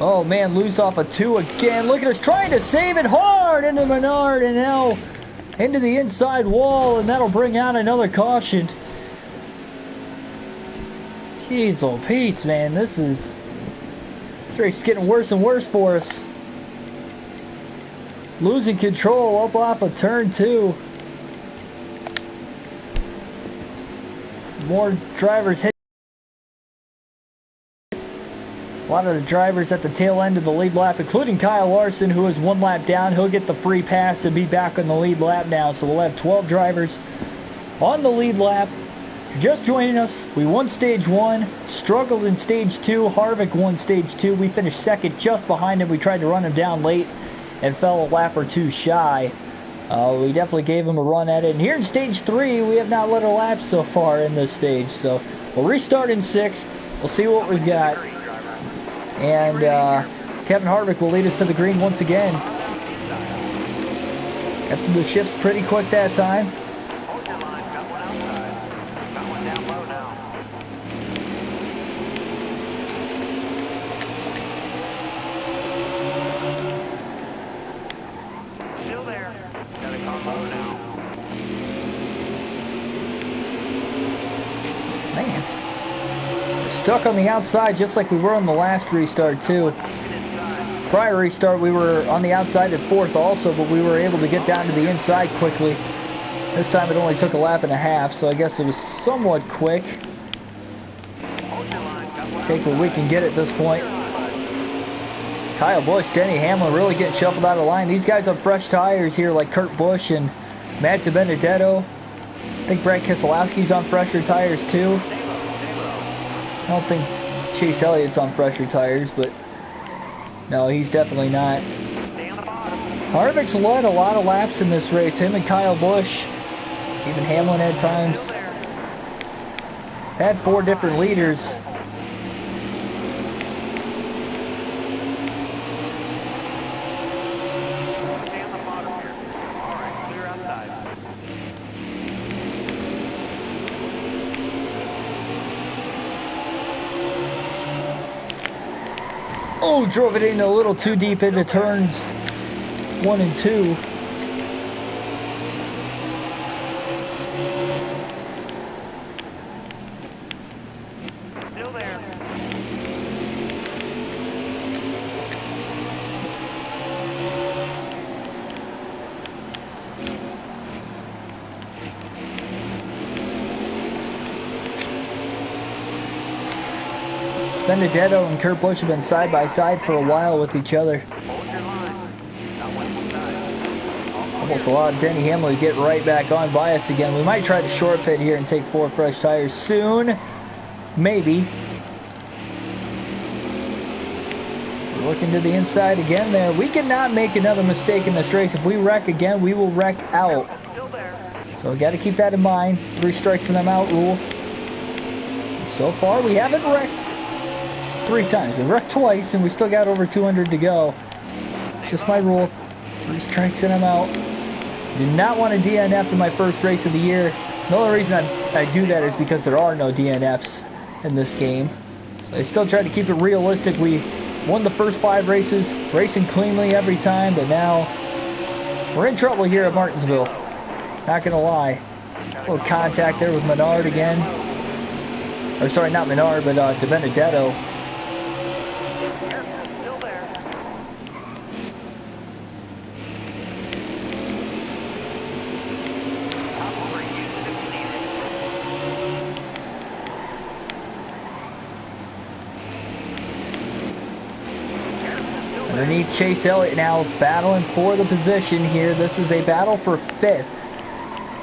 Oh man, lose off a 2 again. Look at us trying to save it hard into Menard and now into the inside wall, and that'll bring out another caution. Jeez, oh Pete, man, this race is getting worse and worse for us. Losing control up off of turn 2. More drivers hit. A lot of the drivers at the tail end of the lead lap, including Kyle Larson, who is 1 lap down. He'll get the free pass and be back on the lead lap now. So we'll have 12 drivers on the lead lap. Just joining us, we won stage 1, struggled in stage 2. Harvick won stage 2. We finished 2nd just behind him. We tried to run him down late and fell a lap or 2 shy. We definitely gave him a run at it. And here in stage 3, we have not led a lap so far in this stage. So we'll restart in 6th. We'll see what we've got. And Kevin Harvick will lead us to the green once again. Got the shifts pretty quick that time. Hold your line. Got one outside. Got one down low now. Still there. Got it gone low now. Man. Stuck on the outside just like we were on the last restart too. Prior restart we were on the outside at 4th also, but we were able to get down to the inside quickly. This time it only took a lap and a half, so I guess it was somewhat quick. Take what we can get at this point. Kyle Busch, Denny Hamlin really getting shuffled out of line. These guys have fresh tires here like Kurt Busch and Matt DiBenedetto. I think Brad Keselowski's on fresher tires too. I don't think Chase Elliott's on fresher tires, but no, he's definitely not. Harvick's led a lot of laps in this race. Him and Kyle Busch, even Hamlin at times. Had 4 different leaders. Oh, drove it in a little too deep into turns 1 and 2. Still there. Benedetto and Kurt Busch have been side by side for a while with each other. Almost allowed Denny Hamlin to get right back on by us again. We might try to short pit here and take 4 fresh tires soon. Maybe. We're looking to the inside again there. We cannot make another mistake in this race. If we wreck again, we will wreck out. So we got to keep that in mind. 3 strikes and I'm out rule. And so far, we haven't wrecked 3 times. We wrecked twice and we still got over 200 to go. It's just my rule. 3 strikes and I'm out. Do not want to DNF in my first race of the year. The only reason I do that is because there are no DNFs in this game. So I still try to keep it realistic. We won the first 5 races, racing cleanly every time, but now we're in trouble here at Martinsville. Not gonna lie. A little contact there with Menard again. Or sorry, not Menard, but DiBenedetto. Underneath Chase Elliott now battling for the position here. This is a battle for 5th.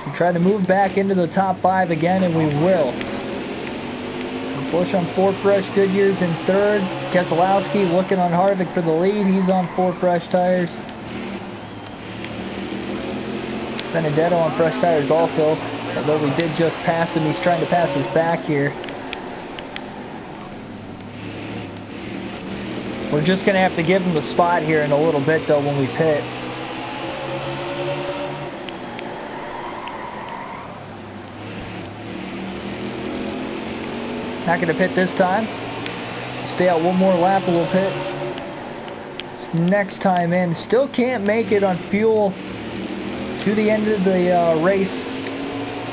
So try to move back into the top 5 again, and we will. Busch on 4 fresh Goodyears in 3rd. Keselowski looking on Harvick for the lead. He's on 4 fresh tires. Benedetto on fresh tires also. Although we did just pass him, he's trying to pass us back here. We're just going to have to give him the spot here in a little bit though when we pit. Not going to pit this time. Stay out one more lap and we'll pit. Next time in. Still can't make it on fuel to the end of the race.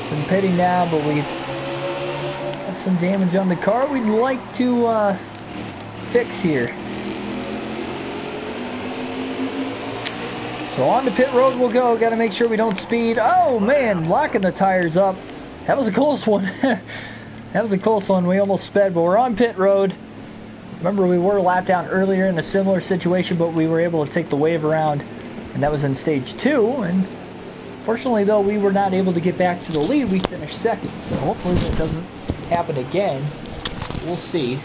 From pitting now, but we got some damage on the car we'd like to fix here. So on the pit road we'll go. Got to make sure we don't speed. Oh man, locking the tires up. That was a close one. That was a close one. We almost sped, but we're on pit road. Remember, we were lapped down earlier in a similar situation, but we were able to take the wave around, and that was in stage 2. And fortunately, though, we were not able to get back to the lead. We finished second, so hopefully that doesn't happen again. We'll see.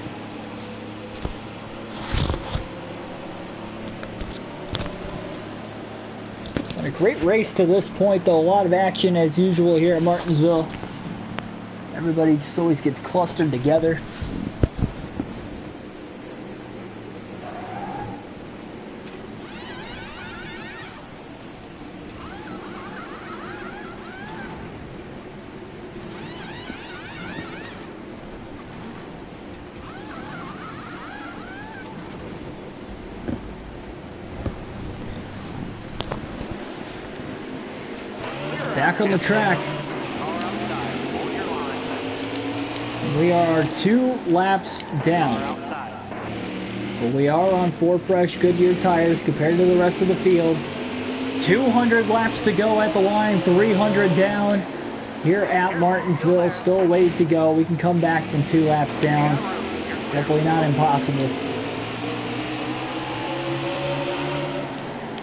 Been a great race to this point, though. A lot of action as usual here at Martinsville. Everybody just always gets clustered together. Back on the track. We are 2 laps down. But we are on 4 fresh Goodyear tires compared to the rest of the field. 200 laps to go at the line, 300 down here at Martinsville. Still a ways to go. We can come back from 2 laps down. Definitely not impossible.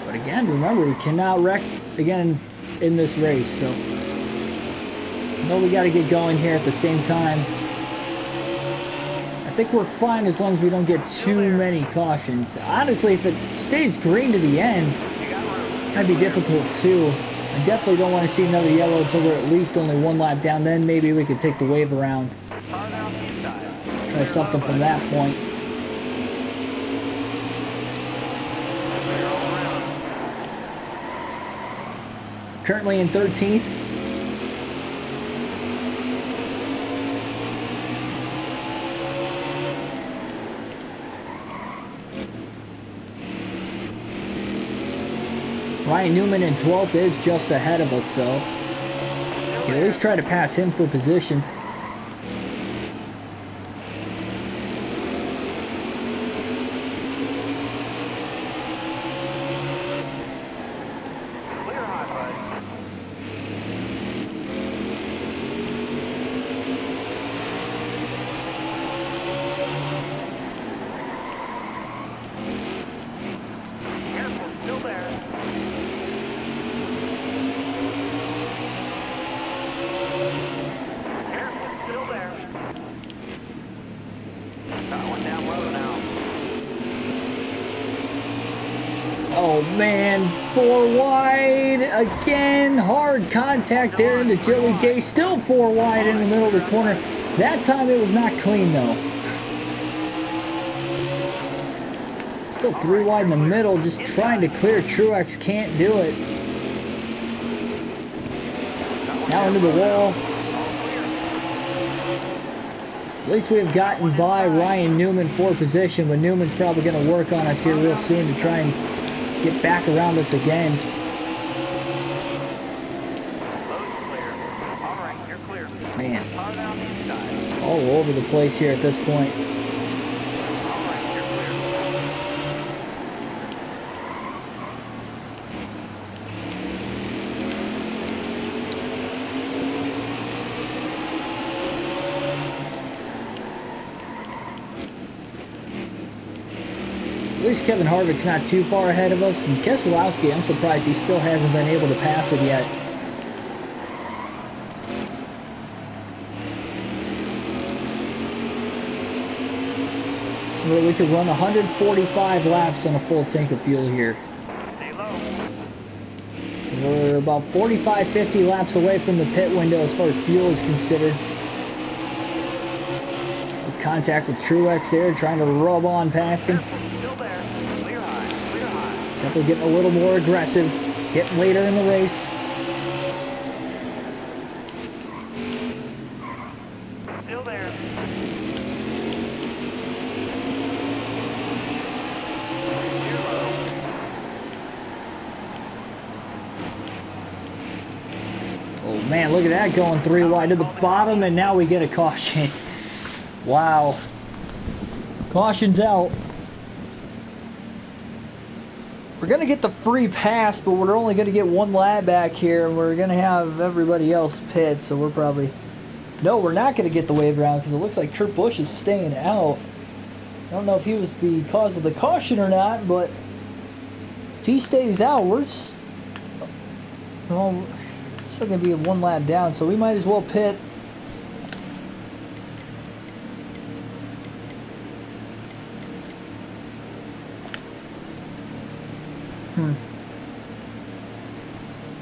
But again, remember, we cannot wreck again in this race, so I know we got to get going here at the same time. I think we're fine as long as we don't get too many cautions. Honestly, if it stays green to the end, it might be difficult too. I definitely don't want to see another yellow until we're at least only 1 lap down. Then maybe we could take the wave around. Try something from that point. Currently in 13th. Ryan Newman in 12th is just ahead of us though. You can at least try to pass him for position. Oh man, 4 wide again. Hard contact there into Joey Gay. Still 4 wide in the middle of the corner. That time it was not clean though. Still 3 wide in the middle, just trying to clear. Truex can't do it. Now into the wall. At least we have gotten by Ryan Newman for position, but Newman's probably going to work on us here real soon to try and get back around us again. Man, all over the place here at this point. At least Kevin Harvick's not too far ahead of us, and Keselowski, I'm surprised he still hasn't been able to pass it yet. where we could run 145 laps on a full tank of fuel here. Stay low. So we're about 45, 50 laps away from the pit window as far as fuel is considered. Contact with Truex there, trying to rub on past him. Still there. Clear high. Clear high. Definitely getting a little more aggressive. Getting later in the race. Still there. Clear low. Oh man, look at that going 3 wide to the bottom, and now we get a caution. Wow. Caution's out. We're going to get the free pass, but we're only going to get 1 lap back here, and we're going to have everybody else pit, so we're probably... No, we're not going to get the wave around, because it looks like Kurt Busch is staying out. I don't know if he was the cause of the caution or not, but if he stays out, we're... Well, still going to be 1 lap down, so we might as well pit.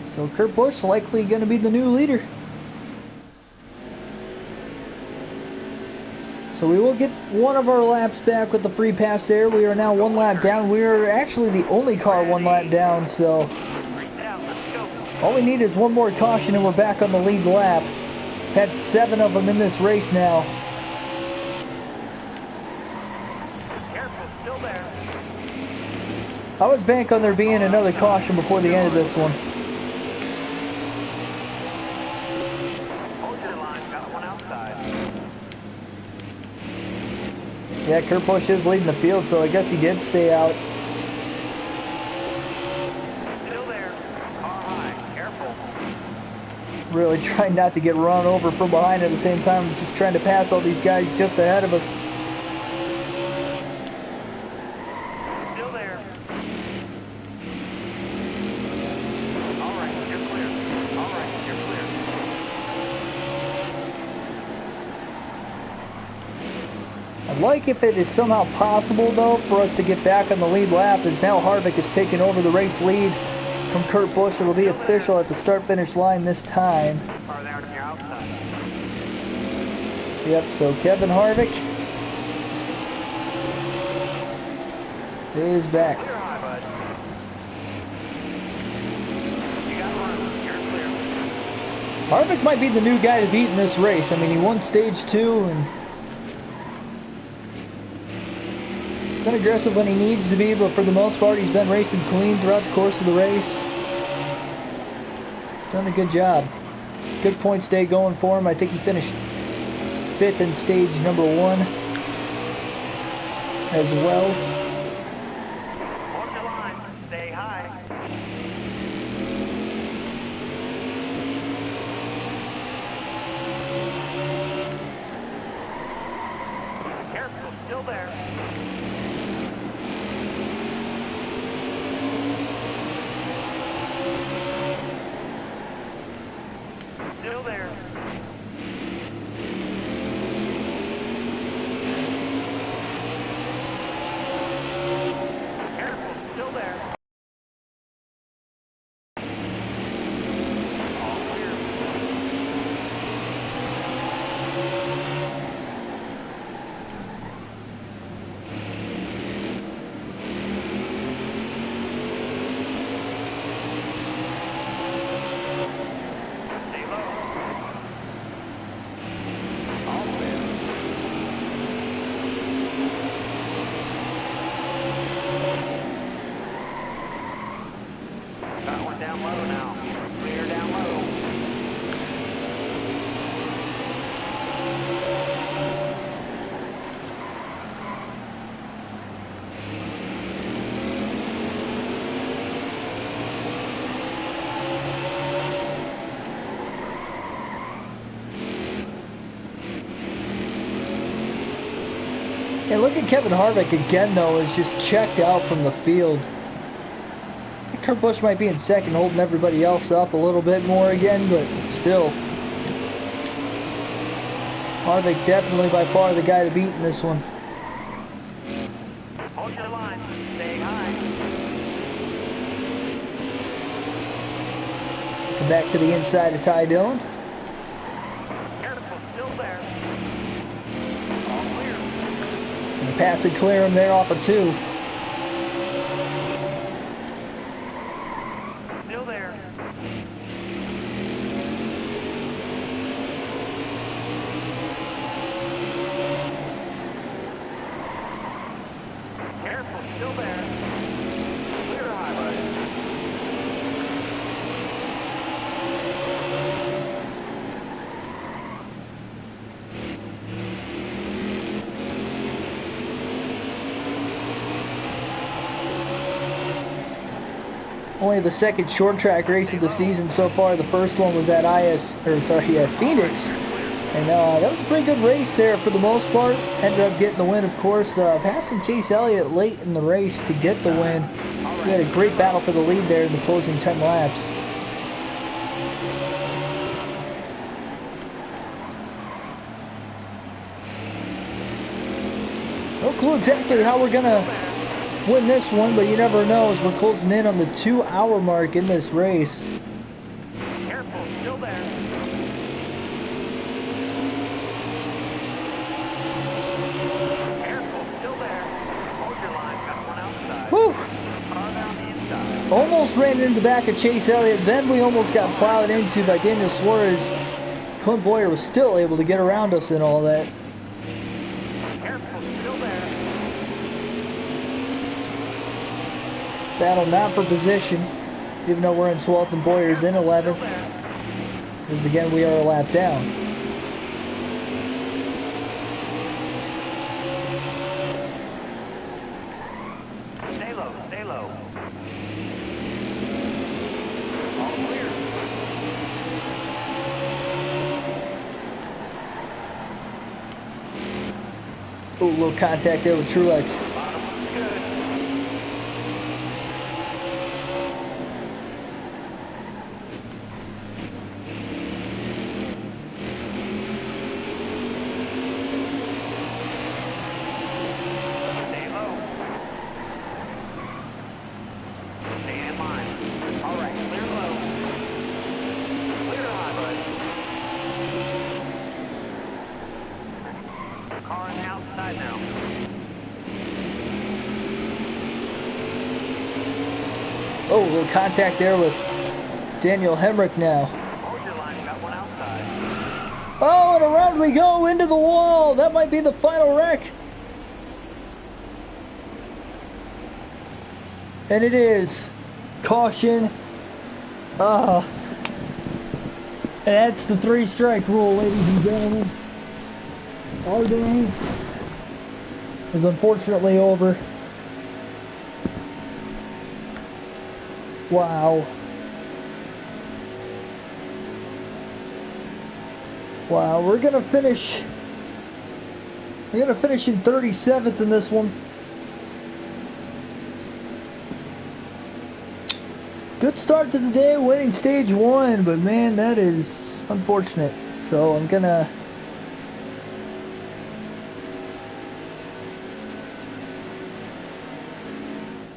So Kurt Busch likely going to be the new leader. So we will get 1 of our laps back with the free pass there. We are now 1 lap down. We are actually the only car 1 lap down, so all we need is 1 more caution and we're back on the lead lap. Had 7 of them in this race now. Careful. Still there. I would bank on there being another caution before the end of this one. Hold your line. Got 1 outside. Yeah, Kurt Busch is leading the field, so I guess he did stay out. Still there. Car high. Careful. Really trying not to get run over from behind at the same time, just trying to pass all these guys just ahead of us. Still there. All right. You're clear. All right. You're clear. I'd like if it is somehow possible, though, for us to get back on the lead lap, as now Harvick has taken over the race lead from Kurt Busch. It'll be official at the start-finish line this time. Car there on your outside. Yep, so Kevin Harvick is back. Clear high, bud. You got room. You're clear. Harvick might be the new guy to beat in this race. I mean, he won stage 2 and been aggressive when he needs to be, but for the most part, he's been racing clean throughout the course of the race. Done a good job. Good points day going for him. I think he finished 5th in stage number 1 as well. Hold your line. Stay high. Careful. Still there. Still there. Careful. Still there. All clear. Stay low. All clear. Got 1 down low now. Clear down low. Hey, look at Kevin Harvick again, though, is just checked out from the field. I think Kurt Busch might be in second, holding everybody else up a little bit more again, but still. Harvick definitely by far the guy to beat in this one. your line. Staying high. Come back to the inside of Ty Dillon. Careful, still there. All clear. And pass and clear him there off of 2. Still there. Careful, still there. Clear highway. Only the second short track race of the season so far. The first one was at Phoenix. And that was a pretty good race there for the most part. Ended up getting the win, of course. Passing Chase Elliott late in the race to get the win. We had a great battle for the lead there in the closing 10 laps. No clue exactly how we're going to win this one, but you never know as we're closing in on the 2-hour mark in this race. Careful, still there. Careful, still there. Hold your line, got one outside. Whew! Car down the inside. Almost ran into the back of Chase Elliott, then we almost got plowed into by Daniel Suarez. Clint Boyer was still able to get around us and all that. Careful, still there. Battle not for position, even though we're in 12th and Boyer's in 11th. Because again, we are a lap down. Stay low, stay low. All clear. Ooh, a little contact there with Truex. Bottom looks good. Stay low. Stay in line. All right, clear low. Clear high, bud. Car on the outside now. Oh, a little contact there with Daniel Hemrick now. Hold your line, got one outside. Oh, and around we go into the wall. That might be the final wreck. And it is. Caution. And that's the 3-strike rule, ladies and gentlemen. Our day is unfortunately over. Wow. Wow, we're gonna finish in 37th in this one. Good start to the day, winning stage 1, but man, that is unfortunate. So I'm gonna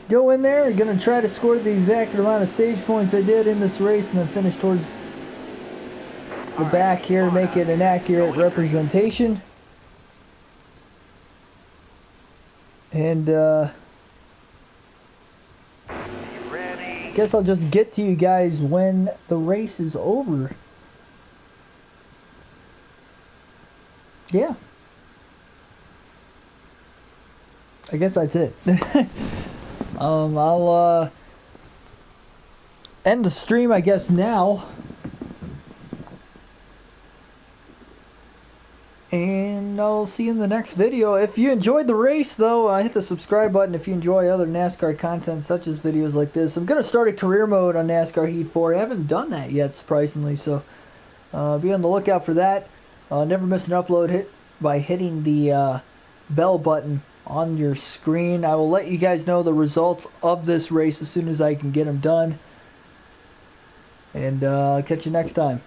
go in there. I'm gonna try to score the exact amount of stage points I did in this race, and then finish towards the back here to make it an accurate representation. And Ready. guess I'll just get to you guys when the race is over. Yeah. I guess that's it. I'll end the stream, I guess, now. And I'll see you in the next video. If you enjoyed the race, though, hit the subscribe button if you enjoy other NASCAR content, such as videos like this. I'm going to start a career mode on NASCAR Heat 4. I haven't done that yet, surprisingly, so be on the lookout for that. Never miss an upload by hitting the bell button on your screen. I will let you guys know the results of this race as soon as I can get them done. And I'll catch you next time.